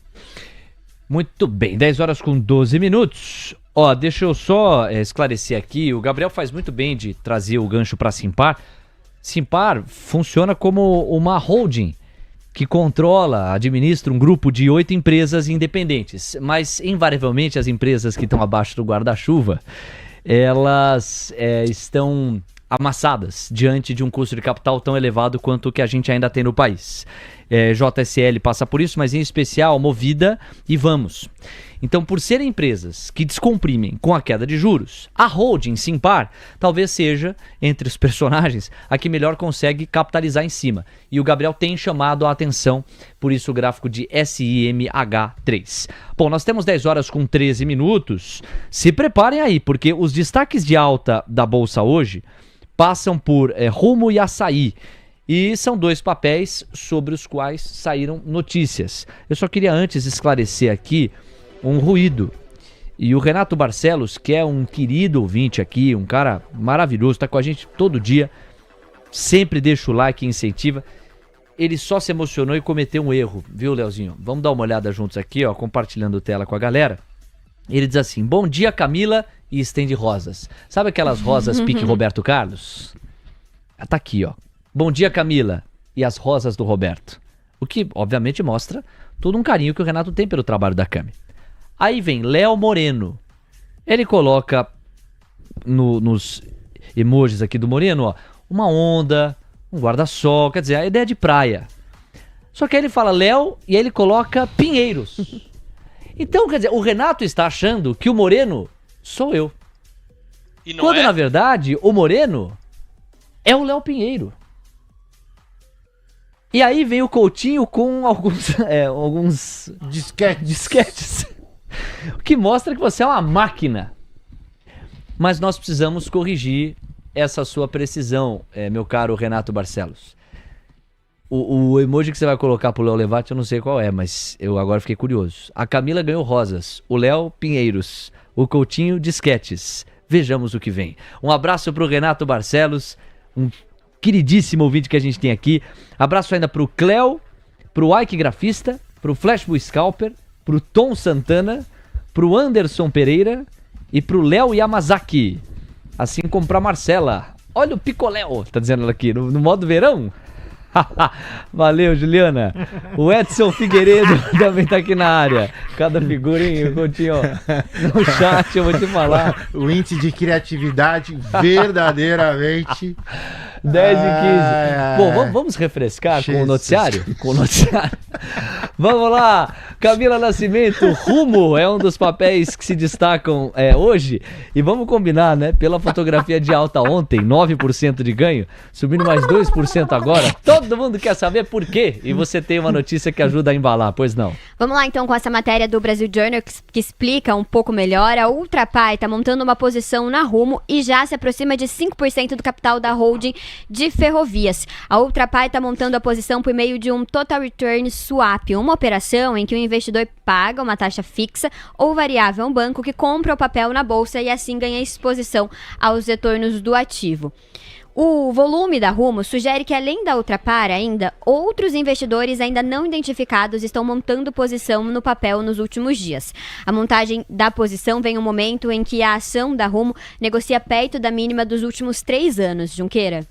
Muito bem, 10h12. Ó, deixa eu só esclarecer aqui, o Gabriel faz muito bem de trazer o gancho para Simpar. Simpar funciona como uma holding que controla, administra um grupo de 8 empresas independentes, mas invariavelmente as empresas que estão abaixo do guarda-chuva, elas estão amassadas diante de um custo de capital tão elevado quanto o que a gente ainda tem no país. JSL passa por isso, mas em especial Movida e Vamos. Então, por serem empresas que descomprimem com a queda de juros, a holding Simpar talvez seja, entre os personagens, a que melhor consegue capitalizar em cima. E o Gabriel tem chamado a atenção, por isso o gráfico de SIMH3. Bom, nós temos 10h13. Se preparem aí, porque os destaques de alta da Bolsa hoje passam por Rumo e Açaí. E são 2 papéis sobre os quais saíram notícias. Eu só queria antes esclarecer aqui um ruído. E o Renato Barcelos, que é um querido ouvinte aqui, um cara maravilhoso, tá com a gente todo dia, sempre deixa o like e incentiva. Ele só se emocionou e cometeu um erro, viu, Leozinho? Vamos dar uma olhada juntos aqui, ó, compartilhando tela com a galera. Ele diz assim: bom dia, Camila, e estende rosas. Sabe aquelas rosas pique Roberto Carlos? Tá aqui, ó. Bom dia, Camila, e as rosas do Roberto. O que, obviamente, mostra todo um carinho que o Renato tem pelo trabalho da Cami. Aí vem Léo Moreno. Ele coloca nos emojis aqui do Moreno, ó, uma onda, um guarda-sol, quer dizer, a ideia de praia. Só que aí ele fala Léo e aí ele coloca Pinheiros. Então, quer dizer, o Renato está achando que o Moreno sou eu. E não Quando, na verdade, o Moreno é o Léo Pinheiro. E aí vem o Coutinho com alguns disquetes. O que mostra que você é uma máquina. Mas nós precisamos corrigir essa sua precisão, meu caro Renato Barcelos. O emoji que você vai colocar pro Léo Levati eu não sei qual é, mas eu agora fiquei curioso. A Camila ganhou rosas, o Léo Pinheiros, o Coutinho disquetes. Vejamos o que vem. Um abraço pro Renato Barcelos, um queridíssimo ouvinte que a gente tem aqui. Abraço ainda pro Cléo, pro Ike Grafista, pro Flashbull Scalper, pro Tom Santana, pro Anderson Pereira e pro Léo Yamazaki. Assim como pra Marcela. Olha o picoléu, tá dizendo ela aqui, no modo verão. Valeu, Juliana. O Edson Figueiredo também tá aqui na área. Cada figurinha, Coutinho, no chat eu vou te falar. O índice de criatividade verdadeiramente 10 e 15. Bom, vamos refrescar com o noticiário? Vamos lá. Camila Nascimento, Rumo é um dos papéis que se destacam hoje. E vamos combinar, né? Pela fotografia de alta ontem, 9% de ganho, subindo mais 2% agora. Todo mundo quer saber por quê. E você tem uma notícia que ajuda a embalar, pois não? Vamos lá então com essa matéria do Brasil Journal que explica um pouco melhor. A Ultrapar está montando uma posição na Rumo e já se aproxima de 5% do capital da holding de ferrovias. A Ultrapar está montando a posição por meio de um Total Return Swap, uma operação em que o investidor paga uma taxa fixa ou variável a um banco que compra o papel na bolsa e assim ganha exposição aos retornos do ativo. O volume da Rumo sugere que, além da Ultrapar ainda, outros investidores ainda não identificados estão montando posição no papel nos últimos dias. A montagem da posição vem um momento em que a ação da Rumo negocia perto da mínima dos últimos 3 anos. Junqueira?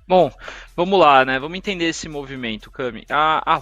Bom, vamos lá, né? Vamos entender esse movimento, Cami. A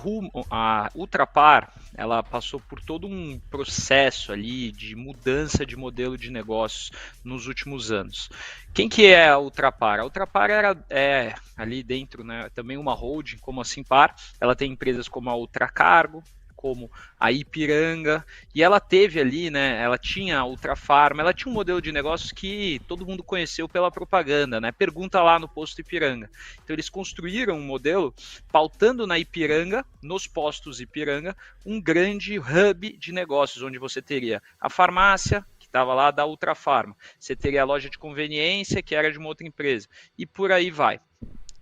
Ultrapar, ela passou por todo um processo ali de mudança de modelo de negócios nos últimos anos. Quem que é a Ultrapar? A Ultrapar é ali dentro, né, também uma holding como a Simpar. Ela tem empresas como a Ultracargo, como a Ipiranga, e ela teve ali, né, ela tinha a Ultrafarma, ela tinha um modelo de negócios que todo mundo conheceu pela propaganda, né, pergunta lá no posto Ipiranga. Então eles construíram um modelo pautando na Ipiranga, nos postos Ipiranga, um grande hub de negócios, onde você teria a farmácia, que estava lá da Ultrafarma, você teria a loja de conveniência, que era de uma outra empresa, e por aí vai.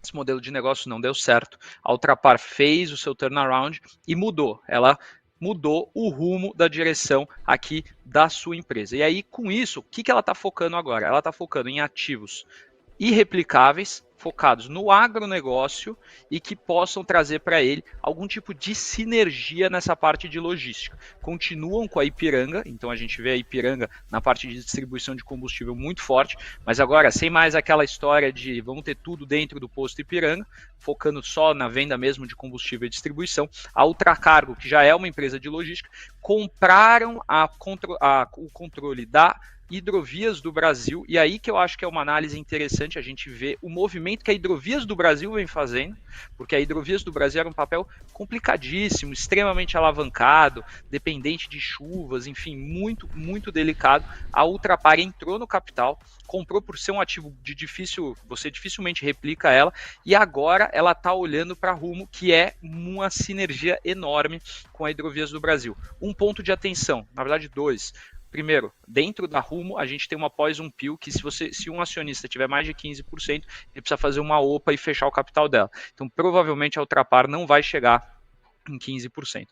Esse modelo de negócio não deu certo. A Ultrapar fez o seu turnaround e mudou. Ela mudou o rumo da direção aqui da sua empresa. E aí, com isso, o que ela está focando agora? Ela está focando em ativos irreplicáveis, focados no agronegócio e que possam trazer para ele algum tipo de sinergia nessa parte de logística. Continuam com a Ipiranga, então a gente vê a Ipiranga na parte de distribuição de combustível muito forte, mas agora sem mais aquela história de vamos ter tudo dentro do posto Ipiranga, focando só na venda mesmo de combustível e distribuição. A Ultracargo, que já é uma empresa de logística, compraram o controle da Hidrovias do Brasil, e aí que eu acho que é uma análise interessante a gente ver o movimento que a Hidrovias do Brasil vem fazendo, porque a Hidrovias do Brasil era um papel complicadíssimo, extremamente alavancado, dependente de chuvas, enfim, muito, muito delicado. A Ultrapar entrou no capital, comprou por ser um ativo de difícil, você dificilmente replica ela, e agora ela está olhando para Rumo, que é uma sinergia enorme com a Hidrovias do Brasil. Um ponto de atenção, na verdade dois. Primeiro, dentro da Rumo, a gente tem uma pós-PIL que se um acionista tiver mais de 15%, ele precisa fazer uma OPA e fechar o capital dela. Então, provavelmente, a Ultrapar não vai chegar em 15%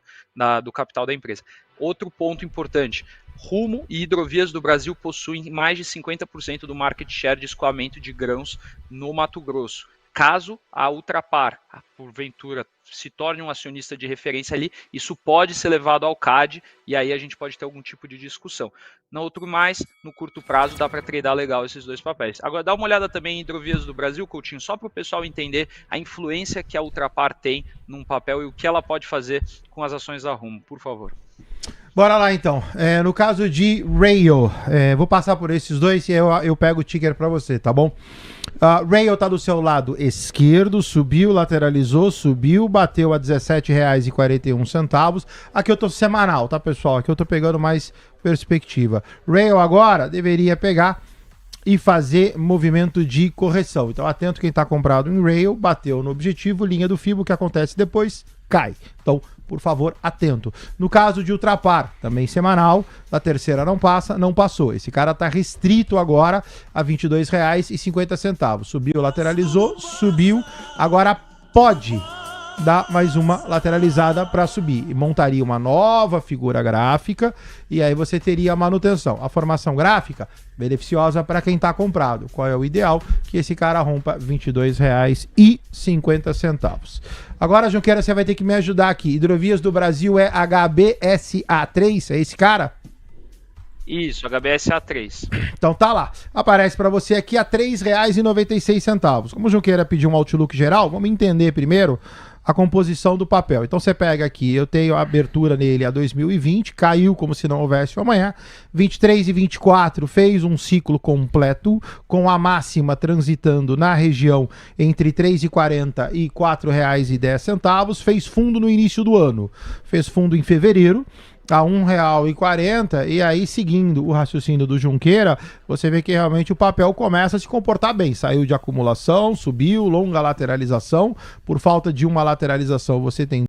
do capital da empresa. Outro ponto importante, Rumo e Hidrovias do Brasil possuem mais de 50% do market share de escoamento de grãos no Mato Grosso. Caso a Ultrapar, porventura, se torne um acionista de referência ali, isso pode ser levado ao CAD e aí a gente pode ter algum tipo de discussão. No outro mais, no curto prazo, dá para tradar legal esses dois papéis. Agora, dá uma olhada também em Hidrovias do Brasil, Coutinho, só para o pessoal entender a influência que a Ultrapar tem num papel e o que ela pode fazer com as ações da Rumo, por favor. Bora lá então. No caso de Rail, vou passar por esses dois e eu pego o ticker para você, tá bom? Rail tá do seu lado esquerdo, subiu, lateralizou, subiu, bateu a R$17,41. Aqui eu tô semanal, tá, pessoal? Aqui eu tô pegando mais perspectiva. Rail agora deveria pegar e fazer movimento de correção. Então atento quem tá comprado em Rail, bateu no objetivo, linha do FIBO, o que acontece depois? Cai. Então, por favor, atento. No caso de Ultrapar, também semanal, da terceira não passa, não passou. Esse cara tá restrito agora a R$22,50. Subiu, lateralizou, subiu, agora pode dar mais uma lateralizada para subir. E montaria uma nova figura gráfica e aí você teria a manutenção. A formação gráfica, beneficiosa para quem está comprado. Qual é o ideal? Que esse cara rompa R$22,50. Agora, Junqueira, você vai ter que me ajudar aqui. Hidrovias do Brasil é HBSA3, é esse cara? Isso, HBSA3. Então tá lá. Aparece para você aqui a R$3,96. Como o Junqueira pediu um outlook geral, vamos entender primeiro a composição do papel. Então você pega aqui, eu tenho a abertura nele a 2020, caiu como se não houvesse amanhã, 23 e 24 fez um ciclo completo, com a máxima transitando na região entre R$3,40 e R$4,10, fez fundo no início do ano, fez fundo em fevereiro, a R$1,40, e aí seguindo o raciocínio do Junqueira, você vê que realmente o papel começa a se comportar bem, saiu de acumulação, subiu, longa lateralização, por falta de uma lateralização você tem